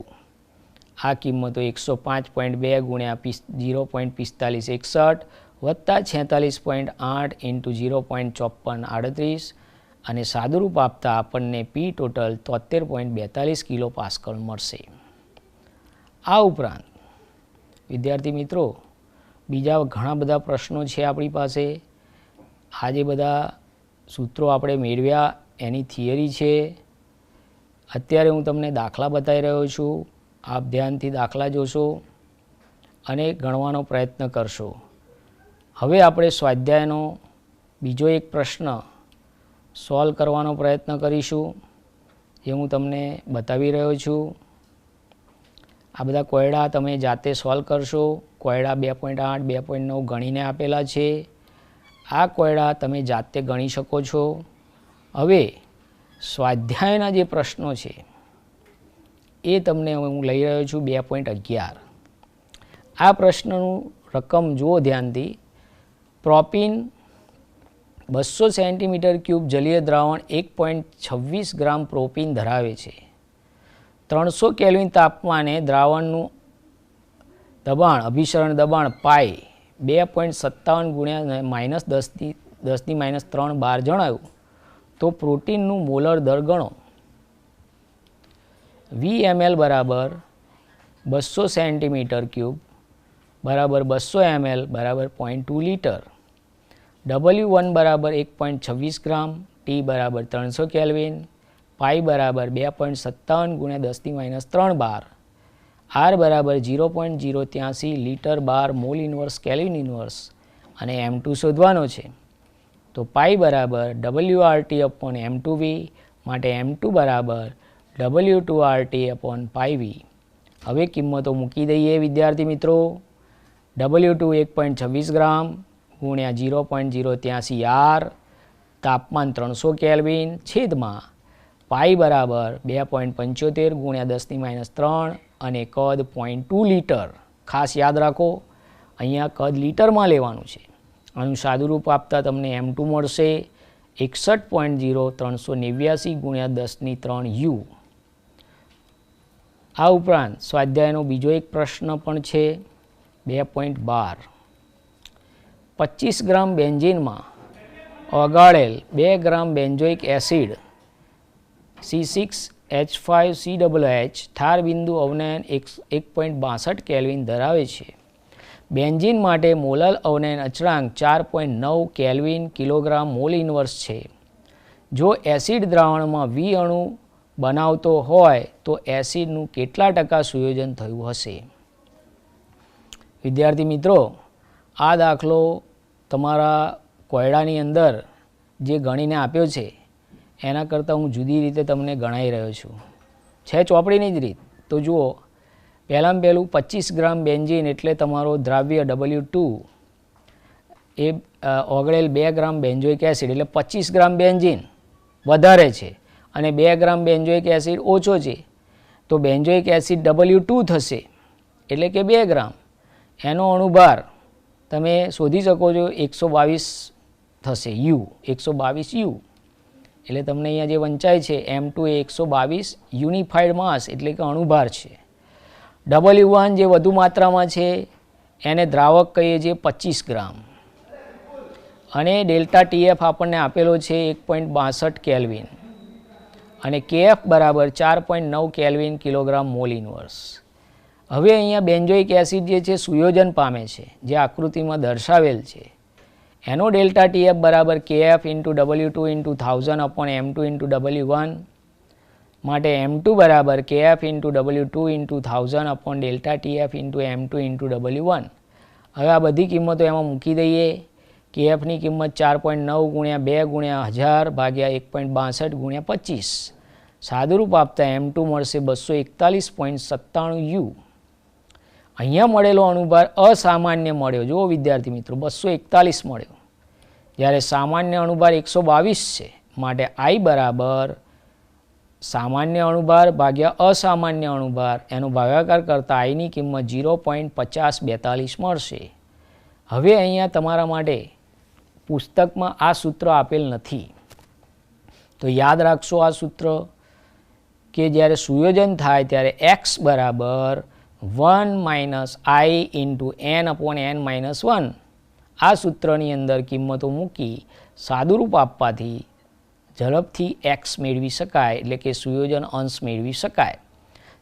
Speaker 2: આ કિંમતો 105.2 ગુણ્યા 0.4561 વત્તા 46.8 ઇન્ટુ 0.5438 અને સાદુરૂપ આપતા આપણને P ટોટલ 73.42 કિલો પાસ્કલ મળશે. આ ઉપરાંત વિદ્યાર્થી મિત્રો બીજા ઘણા બધા પ્રશ્નો છે આપણી પાસે. આ જે બધા સૂત્રો આપણે મેળવ્યા એની થિયરી છે. અત્યારે હું તમને દાખલા બતાવી રહ્યો છું. આપ ધ્યાનથી દાખલા જોશો અને ગણવાનો પ્રયત્ન કરશો. હવે આપણે સ્વાધ્યાયનો બીજો એક પ્રશ્ન સોલ્વ કરવાનો પ્રયત્ન કરીશું, જે હું તમને બતાવી રહ્યો છું. આ બધા કોયડા તમે જાતે સોલ્વ કરશો. કોયડા 2.8, 2.9 ગણીને આપેલા છે. આ કોયડા તમે જાતે ગણી શકો છો. હવે સ્વાધ્યાયના જે પ્રશ્નો છે એ તમને હું લઈ રહ્યો છું 2.11. આ પ્રશ્નનું રકમ જુઓ ધ્યાનથી. પ્રોપીન 200 સેન્ટીમીટર ક્યુબ જલીય દ્રાવણ 1.26 ગ્રામ પ્રોપીન ધરાવે છે. 300 કેલ્વિન તાપમાને દ્રાવણનું દબાણ અભિસરણ દબાણ પાઈ 2.57 ગુણ્યા -10⁻³ બાર જણાવ્યું તો પ્રોટીનનું મોલર દર ગણો. VML બરાબર 200 સેન્ટીમીટર ક્યુબ બરાબર 200 ml બરાબર 0.2 લીટર. W1 બરાબર 1.26 ગ્રામ, T બરાબર 300 કેલ્વિન, પાઈ બરાબર 2.57 ગુણ્યા 10⁻³ બાર, R બરાબર 0.083 લીટર બાર મોલ ઇન્વર્સ કેલ્વિન ઇન્વર્સ અને M2 શોધવાનો છે. તો પાઈ બરાબર WRT/M2V, માટે M2 બરાબર W2RT/πV. હવે કિંમતો મૂકી દઈએ વિદ્યાર્થી મિત્રો. W2 1.26 ગ્રામ ગુણ્યા 0.083 R, તાપમાન 300 કેલ્વિન છેદમાં પાઈ બરાબર 2.75 ગુણ્યા 10⁻³ અને કદ 0.2 લીટર. ખાસ યાદ રાખો અહીંયા કદ લીટરમાં લેવાનું છે. આનું સાદુરૂપ આપતા તમને M2 મળશે 61.0389 ગુણ્યા 10⁻³ U. આ ઉપરાંત સ્વાધ્યાયનો બીજો એક પ્રશ્ન પણ છે 2.12. 25 ગ્રામ બેન્ઝીનમાં ઓગાળેલ 2 ગ્રામ બેન્ઝોઇક એસિડ C6H5COOH ઠાર બિંદુ અવનયન 1.62 કેલ્વિન ધરાવે છે. બેન્ઝીન માટે મોલલ અવનયન અચળાંક 4.9 કેલ્વિન કિલોગ્રામ મોલ ઇન્વર્સ છે. જો એસિડ દ્રાવણમાં V અણુ બનાવતો હોય તો એસિડનું કેટલા ટકા સુયોજન થયું હશે? વિદ્યાર્થી મિત્રો, આ દાખલો તમારા કોયડાની અંદર જે ગણીને આપ્યો છે એના કરતાં હું જુદી રીતે તમને ગણાવી રહ્યો છું. છે ચોપડીની જ રીત. તો જુઓ, પહેલાં પહેલું 25 ગ્રામ બેન્ઝીન એટલે તમારો દ્રાવ્ય W2 એ ઓગળેલ 2 ગ્રામ બેન્ઝોઇક એસિડ એટલે 25 ગ્રામ બેન્ઝીન વધારે છે અને 2 ગ્રામ બેન્ઝોઇક એસિડ ઓછો છે, તો બેન્ઝોઇક એસિડ W2 થશે એટલે કે 2 ગ્રામ. એનો અણુભાર તમે શોધી શકો છો 122 થશે, U 122 U. એટલે તમને અહીંયા જે વંચાય છે M2 એ 122 યુનિફાઈડ માસ એટલે કે અણુભાર છે. W1 જે વધુ માત્રામાં છે એને દ્રાવક કહીએ છીએ 25 ગ્રામ અને ડેલ્ટા TF આપણને આપેલો છે 1.62 કેલ્વિન અને KF બરાબર 4.9 કેલ્વિન કિલોગ્રામ મોલ ઇનવર્સ. હવે અહીંયા બેન્ઝોઇક એસિડ જે છે સુયોજન પામે છે, જે આકૃતિમાં દર્શાવેલ છે. એનો ડેલ્ટા TF બરાબર KF into W2 into 1000 upon M2 into W1 માટે M2 બરાબર KF into W2 into 1000 upon delta TF into M2 into W1. હવે આ બધી કિંમતો એમાં મૂકી દઈએ. KFની કિંમત 4.9 ગુણ્યા 2 ગુણ્યા 1000 ભાગ્યા 1.62 ગુણ્યા 25 સાદુરૂપ આપતા M2 મળશે 241.97 U. અહીંયા મળેલો અણુભાર અસામાન્ય મળ્યો. જુઓ વિદ્યાર્થી મિત્રો, 241 મળ્યો, જ્યારે સામાન્ય અણુભાર 122 છે. માટે I બરાબર સામાન્ય અણુભાર ભાગ્યા અસામાન્ય અણુભાર એનો ભાગાકાર કરતાં Iની કિંમત 0.5042 મળશે. હવે અહીંયા તમારા માટે પુસ્તકમાં આ સૂત્ર આપેલ નથી, તો યાદ રાખશો આ સૂત્ર કે જ્યારે સુયોજન થાય ત્યારે x બરાબર 1 minus I into n upon n minus 1 આ સૂત્રની અંદર કિંમતો મૂકી સાદુરૂપ આપવાથી ઝડપથી x મેળવી શકાય, એટલે કે સુયોજન અંશ મેળવી શકાય.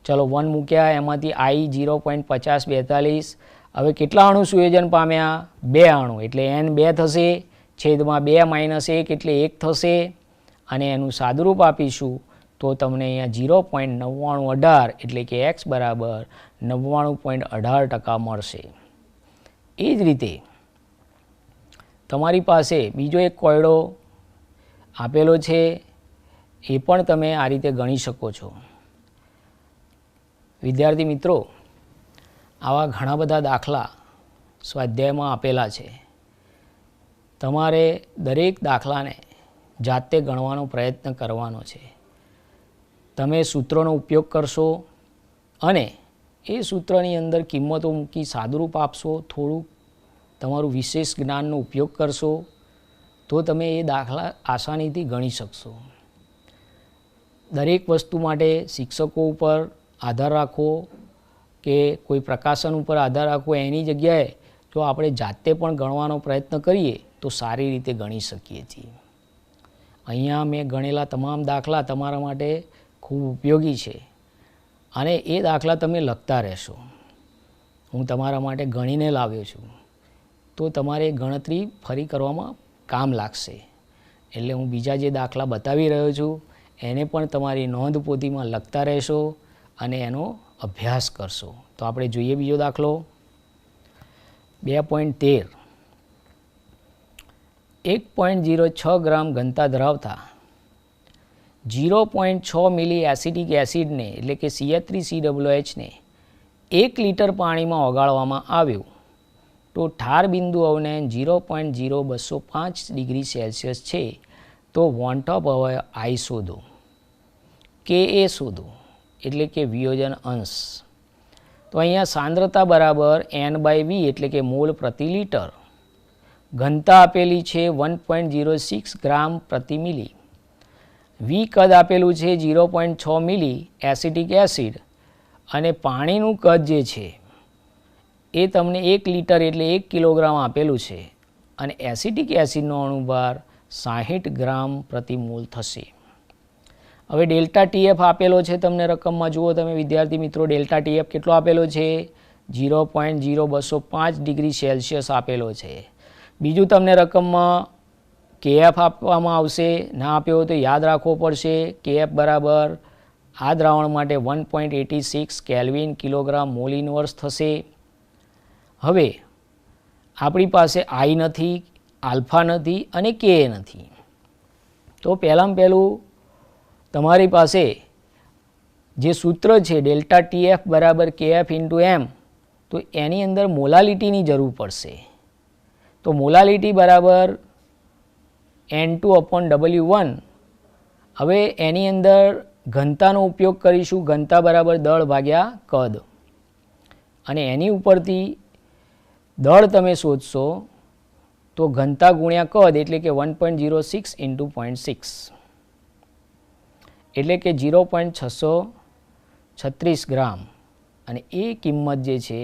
Speaker 2: ચલો 1 મૂક્યા, એમાંથી I 0.5042. હવે કેટલા અણુ સુયોજન પામ્યા? 2 અણુ એટલે n 2 થશે, છેદમાં 2 માઇનસ 1 એટલે 1 થશે અને એનું સાદુરૂપ આપીશું તો તમને અહીંયા 0.9918 એટલે કે x બરાબર 99.18% મળશે. એ જ રીતે તમારી પાસે બીજો એક કોયડો આપેલો છે, એ પણ તમે આ રીતે ગણી શકો છો. વિદ્યાર્થી મિત્રો, આવા ઘણા બધા દાખલા સ્વાધ્યાયમાં આપેલા છે. તમારે દરેક દાખલાને જાતે ગણવાનો પ્રયત્ન કરવાનો છે. તમે સૂત્રોનો ઉપયોગ કરશો અને એ સૂત્રની અંદર કિંમતો મૂકી સાદુરૂપ આપશો, થોડુંક તમારું વિશેષ જ્ઞાનનો ઉપયોગ કરશો તો તમે એ દાખલા આસાનીથી ગણી શકશો. દરેક વસ્તુ માટે શિક્ષકો ઉપર આધાર રાખવો કે કોઈ પ્રકાશન ઉપર આધાર રાખવો એની જગ્યાએ જો આપણે જાતે પણ ગણવાનો પ્રયત્ન કરીએ તો સારી રીતે ગણી શકીએ છીએ. અહીંયા મેં ગણેલા તમામ દાખલા તમારા માટે ખૂબ ઉપયોગી છે અને એ દાખલા તમે લખતા રહેશો. હું તમારા માટે ગણીને લાવ્યો છું તો તમારે ગણતરી ફરી કરવામાં કામ લાગશે. એટલે હું બીજા જે દાખલા બતાવી રહ્યો છું એને પણ તમારી નોંધપોથીમાં લખતા રહેશો અને એનો અભ્યાસ કરશો. તો આપણે જોઈએ બીજો દાખલો 2.13. 1.06 ગ્રામ ઘનતા ધરાવતા 0.6 મિલી એસિટિક એસિડને એટલે કે CH3COOH ને 1 લીટર પાણીમાં ઓગાળવામાં આવ્યું તો ઠાર બિંદુ અવનયન 0.0205 ડિગ્રી સેલ્સિયસ છે. તો વોન્ટ ઓફ અવયવ I શોધો. Ka શોધો એટલે કે વિયોજન અંશ. તો અહીંયા સાંદ્રતા બરાબર N/V એટલે કે મોલ પ્રતિ લીટર. ઘનતા આપેલી છે 1.06 ગ્રામ પ્રતિ મિલી. V કદ આપેલું છે 0.6 મિલી એસિટિક એસિડ અને પાણીનું કદ જે છે એ તમને 1 લીટર એટલે 1 કિલોગ્રામ આપેલું છે અને એસિટિક એસિડનો અણુભાર 60 ગ્રામ પ્રતિ મોલ થશે. હવે ડેલ્ટા TF આપેલો છે તમને રકમમાં. જુઓ તમે વિદ્યાર્થી મિત્રો, ડેલ્ટા TF કેટલો આપેલો છે? 0.0205 ડિગ્રી સેલ્સિયસ આપેલો છે. બીજું તમને રકમમાં KF આપવામાં આવશે. ના આપ્યો તો યાદ રાખવો પડશે. KF બરાબર આ દ્રાવણ માટે 1.86 કેલ્વિન કિલોગ્રામ મોલ ઇન્વર્સ થશે. હવે આપણી પાસે આઈ નથી, આલ્ફા નથી અને કે નથી. તો પહેલાં પહેલું તમારી પાસે જે સૂત્ર છે ડેલ્ટા ટીએફ બરાબર કેએફ ઇન્ટુ એમ, તો એની અંદર મોલાલિટીની જરૂર પડશે. તો મોલાલિટી બરાબર N2/W1. હવે એની અંદર ઘનતાનો ઉપયોગ કરીશું, ઘનતા બરાબર દળ ભાગ્યા કદ, અને એની ઉપરથી દળ તમે શોધશો તો ઘનતા ગુણ્યા કદ એટલે કે 1.06 ઇન્ટુ 0.6 એટલે કે 0.636 ગ્રામ. અને એ કિંમત જે છે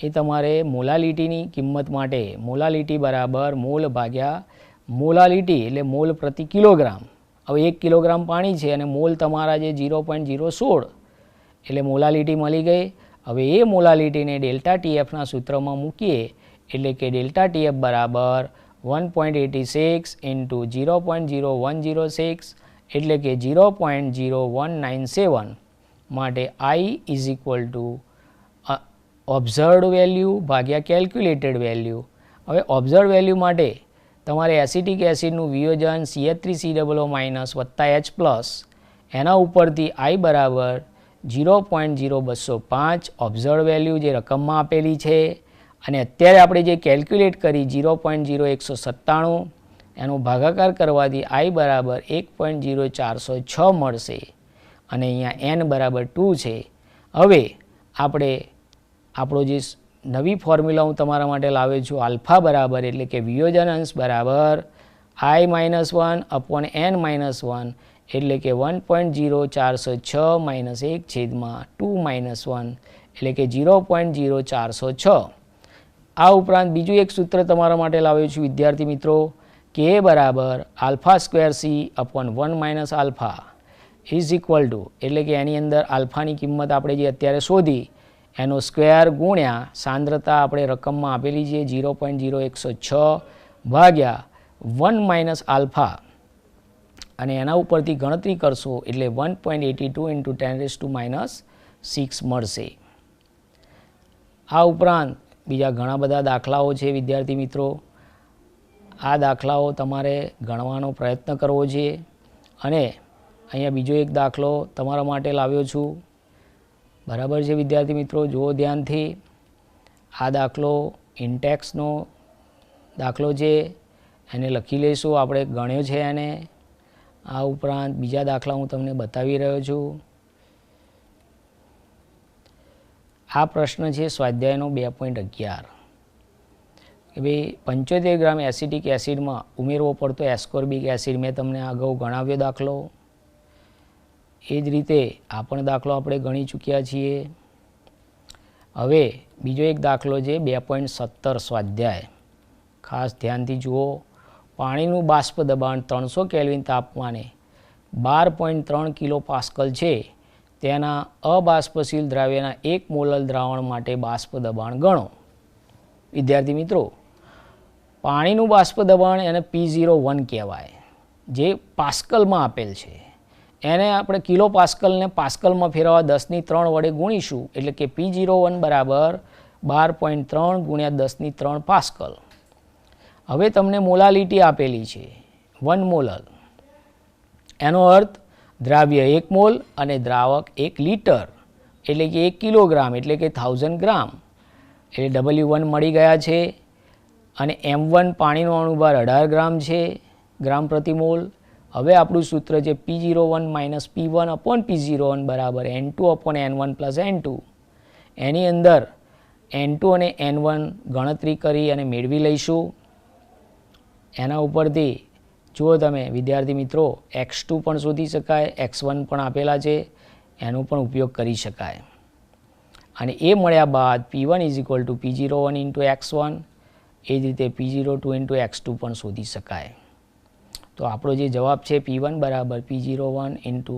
Speaker 2: એ તમારે મોલાલિટીની કિંમત માટે મોલાલિટી બરાબર મોલ ભાગ્યા મોલાલિટી એટલે મોલ પ્રતિ કિલોગ્રામ. હવે 1 કિલોગ્રામ પાણી છે અને મોલ તમારા જે 0.016 એટલે મોલાલિટી મળી ગઈ. હવે એ મોલાલિટીને ડેલ્ટા ટીએફના સૂત્રમાં મૂકીએ એટલે કે ડેલ્ટા ટીએફ બરાબર 1.86 ઇન્ટુ 0.0106 એટલે કે 0.0197. માટે આઈ is equal two observed value ભાગ્યા કેલ્ક્યુલેટેડ વેલ્યુ. હવે ઓબ્ઝર્વ વેલ્યુ માટે તમારે એસિટિક એસિડનું વિયોજન CH3COO માઇનસ વત્તા H પ્લસ એના ઉપરથી આઈ બરાબર 0.0205 ઓબ્ઝર્વ વેલ્યુ જે રકમમાં આપેલી છે, અને અત્યારે આપણે જે કેલ્ક્યુલેટ કરી 0.0197 એનો ભાગાકાર કરવાથી આઈ બરાબર 1.0406 મળશે અને અહીંયા એન બરાબર 2 છે. હવે આપણે આપણો જે નવી ફોર્મ્યુલા હું તમારા માટે લાવ્યો છું આલ્ફા બરાબર એટલે કે વિયોજન અંશ બરાબર I-1/n-1 એટલે કે 1.0406 માઇનસ 1/2-1 એટલે કે 0.0406. આ ઉપરાંત બીજું એક સૂત્ર તમારા માટે લાવ્યો છું વિદ્યાર્થી મિત્રો, કે બરાબર alpha square C/1 minus alpha is equal two એટલે કે એની અંદર આલ્ફાની કિંમત આપણે જે અત્યારે શોધી એનો સ્ક્વેર ગુણ્યા સાંદ્રતા આપણે રકમમાં આપેલી છે 0.0106 ભાગ્યા 1 માઇનસ આલ્ફા, અને એના ઉપરથી ગણતરી કરશો એટલે 1.82 ઇન્ટુ 10⁻⁻6 મળશે. આ ઉપરાંત બીજા ઘણા બધા દાખલાઓ છે વિદ્યાર્થી મિત્રો. આ દાખલાઓ તમારે ગણવાનો પ્રયત્ન કરવો છે. અને અહીંયા બીજો એક દાખલો તમારા માટે લાવ્યો છું. બરાબર છે વિદ્યાર્થી મિત્રો, જુઓ ધ્યાનથી. આ દાખલો ઇન્ટેક્સનો દાખલો છે, એને લખી લઈશું, આપણે ગણ્યો છે એને. આ ઉપરાંત બીજા દાખલા હું તમને બતાવી રહ્યો છું. આ પ્રશ્ન છે સ્વાધ્યાયનો 2.11 કે ભાઈ 75 ગ્રામ એસિટિક એસિડમાં ઉમેરવો પડતો એસ્કોર્બિક એસિડ. મેં તમને અગાઉ ગણાવ્યો દાખલો. એ જ રીતે આ પણ દાખલો આપણે ગણી ચૂક્યા છીએ. હવે બીજો એક દાખલો છે 2.17 સ્વાધ્યાય. ખાસ ધ્યાનથી જુઓ. પાણીનું બાષ્પ દબાણ 300 કેલ્વિન તાપમાને 12.3 કિલો પાસ્કલ છે. તેના અબાષ્પશીલ દ્રાવ્યના 1 મોલર દ્રાવણ માટે બાષ્પ દબાણ ગણો. વિદ્યાર્થી મિત્રો, પાણીનું બાષ્પ દબાણ એને P01 કહેવાય, જે પાસ્કલમાં આપેલ છે. એને આપણે કિલો પાસ્કલને પાસ્કલમાં ફેરવવા 10⁻³ વડે ગુણીશું એટલે કે P01 બરાબર 12.3 ગુણ્યા 10⁻³ પાસ્કલ. હવે તમને મોલાલિટી આપેલી છે 1 મોલર. એનો અર્થ દ્રાવ્ય 1 મોલ અને દ્રાવક 1 લીટર એટલે કે 1 કિલોગ્રામ એટલે કે 1000 ગ્રામ. એટલે W1 મળી ગયા છે. અને M1 પાણીનો અણુભાર 18 ગ્રામ છે, ગ્રામ પ્રતિ મોલ. હવે આપણું સૂત્ર છે P01 માઇનસ P1/P01 બરાબર N2/N1 પ્લસ N2. એની અંદર N2 અને N1 ગણતરી કરી અને મેળવી લઈશું. એના ઉપરથી જુઓ તમે વિદ્યાર્થી મિત્રો, X2 પણ શોધી શકાય, X1 પણ આપેલા છે, એનો પણ ઉપયોગ કરી શકાય. અને એ મળ્યા બાદ P1 is equal two P01 into X1, એ જ રીતે P02 ઇન્ટુ X2 પણ શોધી શકાય. તો આપણો જે જવાબ છે P1 બરાબર P01 ઇન્ટુ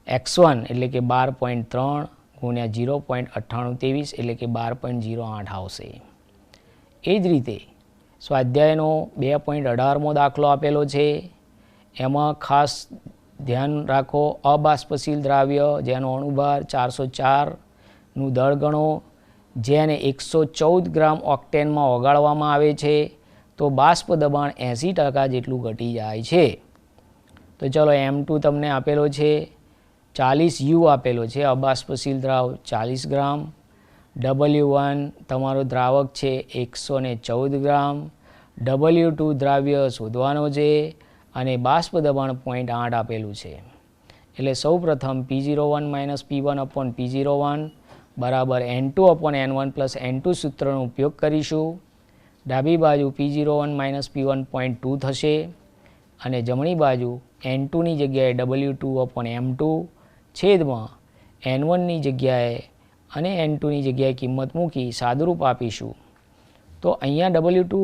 Speaker 2: X1 એટલે કે 12.3 ગુણ્યા 0.9823 એટલે કે 12.08 આવશે. એ જ રીતે સ્વાધ્યાયનો 2.18મો દાખલો આપેલો છે. એમાં ખાસ ધ્યાન રાખો, અબાષ્પશીલ દ્રાવ્ય જેનો અણુભાર 404નું દળ ગણો, જેને 114 ગ્રામ ઓક્ટેનમાં ઓગાળવામાં આવે છે તો બાષ્પ દબાણ 80% જેટલું ઘટી જાય છે. તો ચલો M2 તમને આપેલો છે 40 U આપેલો છે, અબાષ્પશીલ દ્રાવ 40 ગ્રામ, W1 તમારો દ્રાવક છે 114 ગ્રામ, W2 દ્રાવ્ય શોધવાનો છે અને બાષ્પ દબાણ 0.8 આપેલું છે. એટલે સૌ પ્રથમ P01 - P1/P01 બરાબર N2/N1 + N2 સૂત્રનો ઉપયોગ કરીશું. ડાબી બાજુ P01 - P1.2 થશે અને જમણી બાજુ N2ની જગ્યાએ W2/M2 છેદમાં N1ની જગ્યાએ અને N2ની જગ્યાએ કિંમત મૂકી સાદુરૂપ આપીશું. તો અહીંયા W2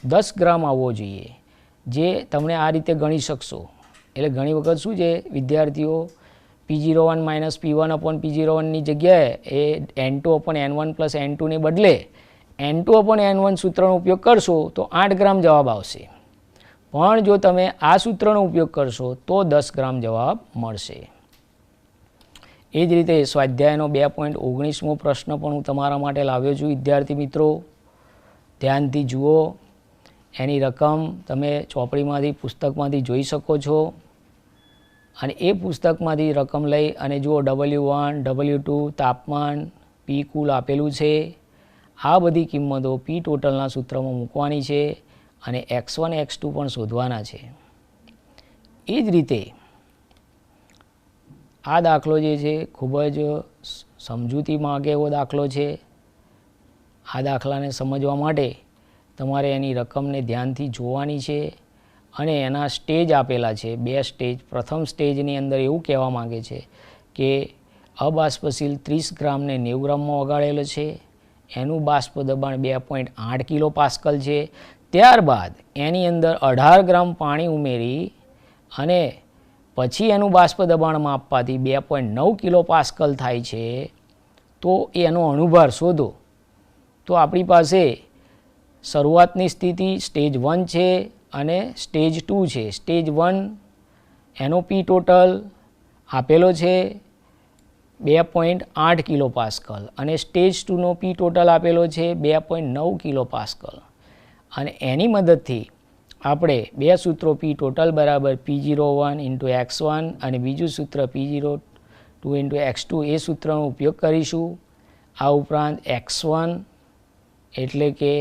Speaker 2: 10 ગ્રામ આવવો જોઈએ, જે તમને આ રીતે ગણી શકશો. એટલે ઘણી વખત શું છે, વિદ્યાર્થીઓ P01 - P1/P01ની જગ્યાએ એ N2/N1 + N2ને બદલે N2/N1 સૂત્રનો ઉપયોગ કરશો તો 8 ગ્રામ જવાબ આવશે, પણ જો તમે આ સૂત્રનો ઉપયોગ કરશો તો 10 ગ્રામ જવાબ મળશે. એ જ રીતે સ્વાધ્યાયનો 2.19મો પ્રશ્ન પણ હું તમારા માટે લાવ્યો છું. વિદ્યાર્થી મિત્રો ધ્યાનથી જુઓ, એની રકમ તમે ચોપડીમાંથી પુસ્તકમાંથી જોઈ શકો છો અને એ પુસ્તકમાંથી રકમ લઈ અને જુઓ W1, W2 તાપમાન, P કુલ આપેલું છે. આ બધી કિંમતો P ટોટલના સૂત્રમાં મૂકવાની છે અને X1, X2 પણ શોધવાના છે. એ જ રીતે આ દાખલો જે છે ખૂબ જ સમજૂતી માગે એવો દાખલો છે. આ દાખલાને સમજવા માટે તમારે એની રકમને ધ્યાનથી જોવાની છે અને એના સ્ટેજ આપેલા છે, 2 સ્ટેજ. પ્રથમ સ્ટેજની અંદર એવું કહેવા માંગે છે કે અબાષ્પશીલ 30 ગ્રામને 90 ગ્રામમાં ઓગાળેલો છે, એનું બાષ્પ દબાણ 2.8 કિલો પાસ્કલ છે. ત્યારબાદ એની અંદર 18 ગ્રામ પાણી ઉમેરી અને પછી એનું બાષ્પ દબાણ માપવાથી 2.9 કિલો પાસ્કલ થાય છે. તો એનો અણુભાર શોધો. તો આપણી પાસે શરૂઆતની સ્થિતિ સ્ટેજ 1 છે અને સ્ટેજ 2 છે. સ્ટેજ 1 એનો P ટોટલ આપેલો છે 2.8 કિલો પાસ્કલ અને સ્ટેજ 2નો P ટોટલ આપેલો છે 2.9 કિલો પાસ્કલ. અને એની મદદથી આપણે બે સૂત્રો P ટોટલ બરાબર P01 × X1 અને બીજું સૂત્ર P02 × X2 એ સૂત્રનો ઉપયોગ કરીશું. આ ઉપરાંત X1 એટલે કે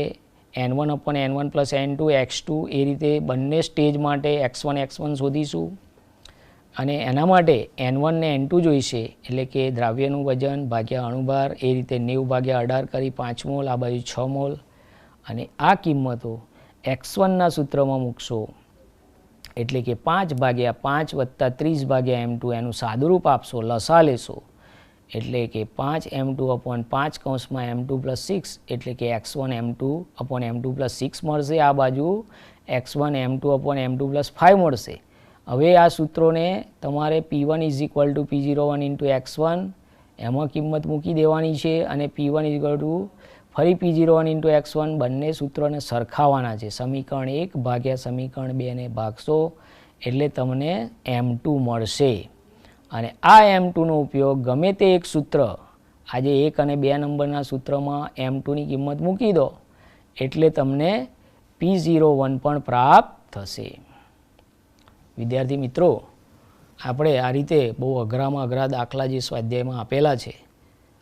Speaker 2: N1/N1 + N2 X2 એ રીતે બંને સ્ટેજ માટે X1 શોધીશું અને એના માટે N1 ને N2 જોઈશે, એટલે કે દ્રાવ્યનું વજન ભાગ્યા અણુભાર, એ રીતે 90/18 કરી 5 મોલ, આ બાજુ 6 મોલ. અને આ કિંમતો X1ના સૂત્રમાં મૂકશો એટલે કે 5/5 + 30/M2 એનું સાદુરૂપ આપશો, લસા લેશો એટલે કે 5M2/5 કૌંસમાં M2 + 6 એટલે કે X1M2/M2 + 6 મળશે. આ બાજુ X1M2/M2 + 5 મળશે. હવે આ સૂત્રોને તમારે P1 = P01 × X1 એમાં કિંમત મૂકી દેવાની છે અને P1 = ફરી P01 × X1 બંને સૂત્રોને સરખાવવાના છે. સમીકરણ 1 ભાગ્યા સમીકરણ 2 ને ભાગશો એટલે તમને M2 મળશે અને આ M2નો ઉપયોગ ગમે તે એક સૂત્ર, આજે 1 અને 2 નંબરના સૂત્રમાં M2ની કિંમત મૂકી દો એટલે તમને P01 પણ પ્રાપ્ત થશે. વિદ્યાર્થી મિત્રો, આપણે આ રીતે બહુ અઘરામાં અઘરા દાખલા જે સ્વાધ્યાયમાં આપેલા છે,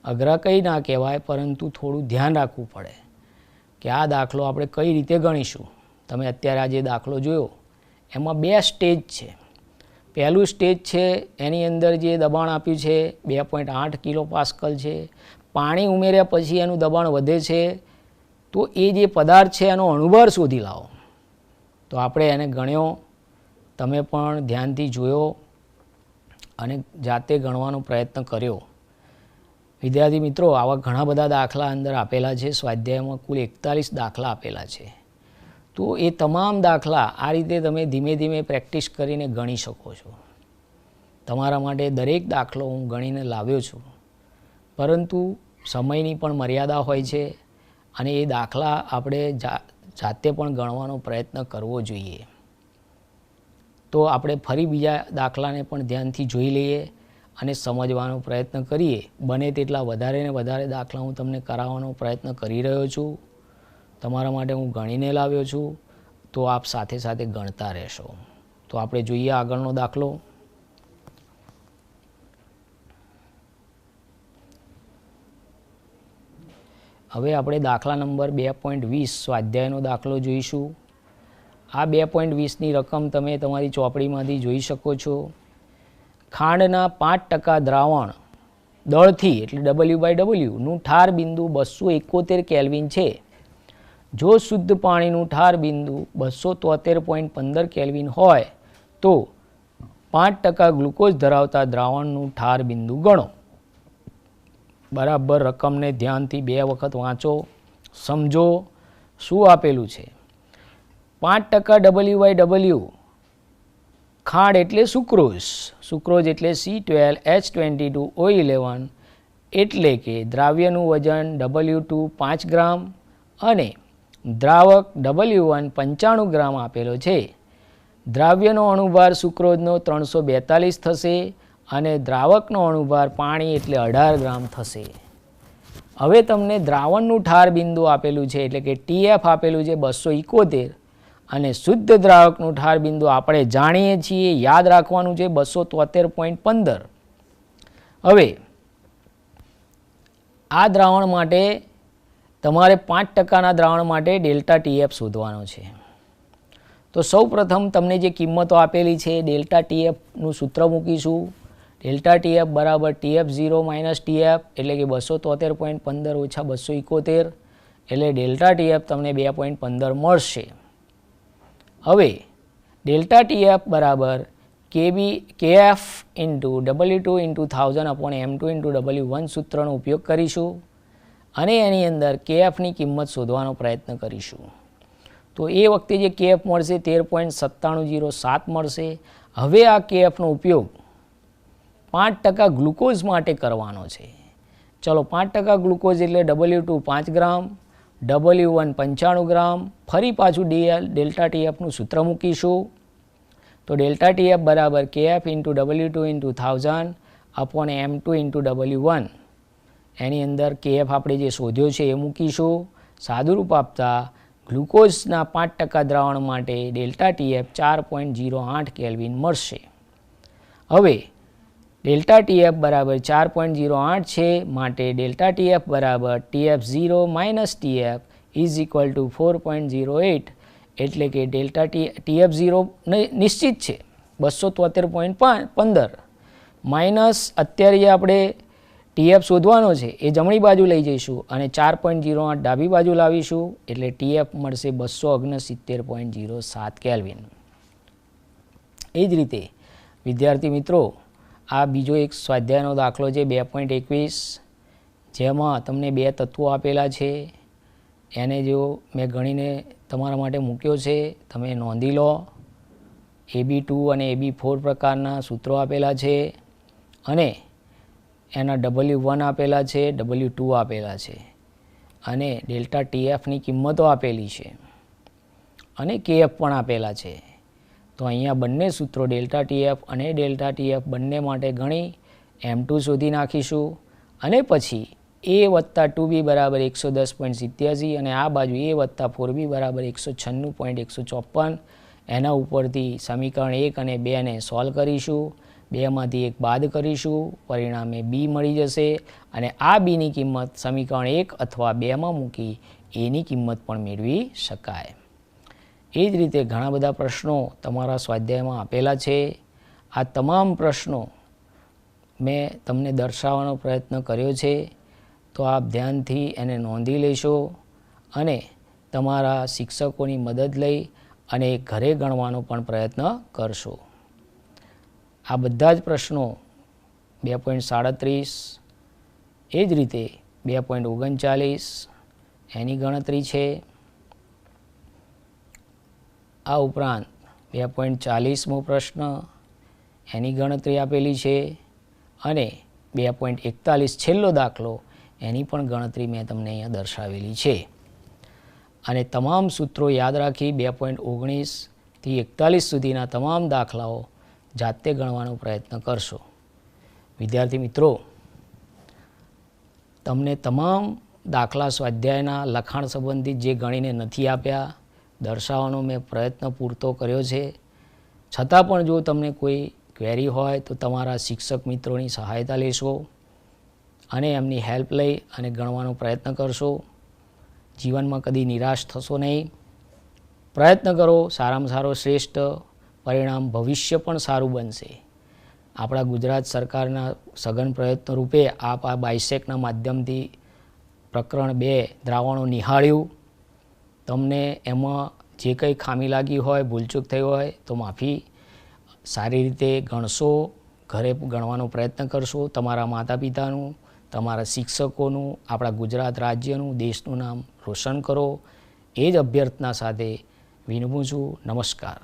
Speaker 2: અઘરા કંઈ ના કહેવાય, પરંતુ થોડું ધ્યાન રાખવું પડે કે આ દાખલો આપણે કઈ રીતે ગણીશું. તમે અત્યારે આ જે દાખલો જોયો એમાં 2 સ્ટેજ છે. પહેલું સ્ટેજ છે એની અંદર જે દબાણ આપ્યું છે 2.8 કિલો પાસ્કલ છે. પાણી ઉમેર્યા પછી એનું દબાણ વધે છે, તો એ જે પદાર્થ છે એનો અણુભાર શોધી લાવો. તો આપણે એને ગણ્યો, તમે પણ ધ્યાનથી જોયો અને જાતે ગણવાનો પ્રયત્ન કર્યો. વિદ્યાર્થી મિત્રો, આવા ઘણા બધા દાખલા અંદર આપેલા છે. સ્વાધ્યાયમાં કુલ 41 દાખલા આપેલા છે. તો એ તમામ દાખલા આ રીતે તમે ધીમે ધીમે પ્રેક્ટિસ કરીને ગણી શકો છો. તમારા માટે દરેક દાખલો હું ગણીને લાવ્યો છું, પરંતુ સમયની પણ મર્યાદા હોય છે અને એ દાખલા આપણે જાતે પણ ગણવાનો પ્રયત્ન કરવો જોઈએ. તો આપણે ફરી બીજા દાખલાને પણ ધ્યાનથી જોઈ લઈએ અને સમજવાનો પ્રયત્ન કરીએ. બને તેટલા વધારે ને વધારે દાખલા હું તમને કરાવવાનો પ્રયત્ન કરી રહ્યો છું. તમારા માટે હું ગણીને લાવ્યો છું, તો આપ સાથે સાથે ગણતા રહેશો. તો આપણે જોઈએ આગળનો દાખલો. હવે આપણે દાખલા નંબર 2.20 સ્વાધ્યાયનો દાખલો જોઈશું. આ 2.20ની રકમ તમે તમારી ચોપડીમાંથી જોઈ શકો છો. ખાંડના 5% દ્રાવણ દળથી એટલે W/W નું ઠાર બિંદુ 271 કેલ્વિન છે. જો શુદ્ધ પાણીનું ઠાર બિંદુ 273.15 કેલ્વિન હોય તો 5% ગ્લુકોઝ ધરાવતા દ્રાવણનું ઠાર બિંદુ ગણો. બરાબર રકમને ધ્યાનથી 2 વખત વાંચો, સમજો શું આપેલું છે. 5% W/W ખાંડ એટલે સુક્રોઝ, સુક્રોઝ એટલે C12H22O11 એટલે કે દ્રાવ્યનું વજન W2 5 ગ્રામ અને દ્રાવક W1 95 ગ્રામ આપેલો છે. દ્રાવ્યનો અણુભાર સુક્રોઝનો 342 થશે અને દ્રાવકનો અણુભાર પાણી એટલે 18 ગ્રામ થશે. હવે તમને દ્રાવણનું ઠાર બિંદુ આપેલું છે એટલે કે TF આપેલું છે 271 અને શુદ્ધ દ્રાવકનું ઠાર બિંદુ આપણે જાણીએ છીએ, યાદ રાખવાનું છે 273.15. હવે આ દ્રાવણ માટે તમારે 5%ના દ્રાવણ માટે ડેલ્ટા TF શોધવાનો છે. તો સૌ પ્રથમ તમને જે કિંમતો આપેલી છે ડેલ્ટા TFનું સૂત્ર મૂકીશું. ડેલ્ટા TF બરાબર TF0 માઇનસ TF એટલે કે 273.15 ઓછા 271 એટલે ડેલ્ટા TF તમને 2.15 મળશે. હવે ડેલ્ટા TF બરાબર KF into W2 into 1000 upon M2 into W1 સૂત્રનો ઉપયોગ કરીશું અને એની અંદર KFની કિંમત શોધવાનો પ્રયત્ન કરીશું. તો એ વખતે જે KF મળશે 13.9707 મળશે. હવે આ KFનો ઉપયોગ 5% ગ્લુકોઝ માટે કરવાનો છે. ચલો 5% ગ્લુકોઝ એટલે W2 5 ગ્રામ, W1 95 ગ્રામ. ફરી પાછું ડેલ્ટા TFનું સૂત્ર મૂકીશું. તો ડેલ્ટા TF બરાબર KF into W2 into 1000 upon M2 into W1. એની અંદર KF આપણે જે શોધ્યો છે એ મૂકીશું. સાદુરૂપ આપતા ગ્લુકોઝના 5% દ્રાવણ માટે ડેલ્ટા TF 4.08 કેલ્વિન મળશે. હવે ડેલ્ટા TF બરાબર 4.08 છે માટે ડેલ્ટા TF બરાબર TF0 minus TF is equal two 4.08 એટલે કે ડેલ્ટા TF0 નિશ્ચિત છે 273.15 માઇનસ અત્યારે જે આપણે TF શોધવાનો છે એ જમણી બાજુ લઈ જઈશું અને 4.08 ડાબી બાજુ લાવીશું એટલે TF મળશે 269.07 કેલ્વિન. એ જ રીતે વિદ્યાર્થી મિત્રો આ બીજો એક સ્વાધ્યાયનો દાખલો છે 2.21 જેમાં તમને 2 તત્વો આપેલા છે. એને જો મેં ગણીને તમારા માટે મૂક્યો છે તમે નોંધી લો. AB2 અને AB4 પ્રકારના સૂત્રો આપેલા છે અને એના W1 આપેલા છે, W2 આપેલા છે અને ડેલ્ટા TFની કિંમતો આપેલી છે અને KF પણ આપેલા છે. તો અહીંયા બંને સૂત્રો ડેલ્ટા TF અને ડેલ્ટા TF બંને માટે ગણી M2 શોધી નાખીશું અને પછી A વત્તા 2B બરાબર 110.87 અને આ બાજુ A વત્તા 4B બરાબર 196.154. એના ઉપરથી સમીકરણ 1 અને 2ને સોલ્વ કરીશું. 2માંથી 1 બાદ કરીશું, પરિણામે B મળી જશે અને આ Bની કિંમત સમીકરણ 1 અથવા 2માં મૂકી Aની કિંમત પણ મેળવી શકાય. એ જ રીતે ઘણા બધા પ્રશ્નો તમારા સ્વાધ્યાયમાં આપેલા છે. આ તમામ પ્રશ્નો મેં તમને દર્શાવવાનો પ્રયત્ન કર્યો છે. તો આપ ધ્યાનથી એને નોંધી લેશો અને તમારા શિક્ષકોની મદદ લઈ અને ઘરે ગણવાનો પણ પ્રયત્ન કરશો. આ બધા જ પ્રશ્નો 2.37 એ જ રીતે 2.39 એની ગણતરી છે. આ ઉપરાંત 2.40મો પ્રશ્ન એની ગણતરી આપેલી છે અને 2.41 છેલ્લો દાખલો એની પણ ગણતરી મેં તમને અહીંયા દર્શાવેલી છે. અને તમામ સૂત્રો યાદ રાખી 2.19 થી 41 સુધીના તમામ દાખલાઓ જાતે ગણવાનો પ્રયત્ન કરશો. વિદ્યાર્થી મિત્રો, તમને તમામ દાખલા સ્વાધ્યાયના લખાણ સંબંધિત જે ગણીને નથી આપ્યા દર્શાવવાનો મેં પ્રયત્ન પૂરતો કર્યો છે. છતાં પણ જો તમને કોઈ ક્વેરી હોય તો તમારા શિક્ષક મિત્રોની સહાયતા લેશો અને એમની હેલ્પ લઈ અને ગણવાનો પ્રયત્ન કરશો. જીવનમાં કદી નિરાશ થશો નહીં. પ્રયત્ન કરો, સારામાં સારો શ્રેષ્ઠ પરિણામ ભવિષ્ય પણ સારું બનશે. આપણા ગુજરાત સરકારના સઘન પ્રયત્નો રૂપે આપ આ બાયસેકના માધ્યમથી પ્રકરણ 2 દ્રાવણો નિહાળ્યું. તમને એમાં જે કંઈ ખામી લાગી હોય, ભૂલચૂક થઈ હોય તો માફી. સારી રીતે ગણશો, ઘરે ગણવાનો પ્રયત્ન કરશો. તમારા માતા પિતાનું, તમારા શિક્ષકોનું, આપણા ગુજરાત રાજ્યનું, દેશનું નામ રોશન કરો. એ જ અભ્યર્થના સાથે વિનમું છું. નમસ્કાર.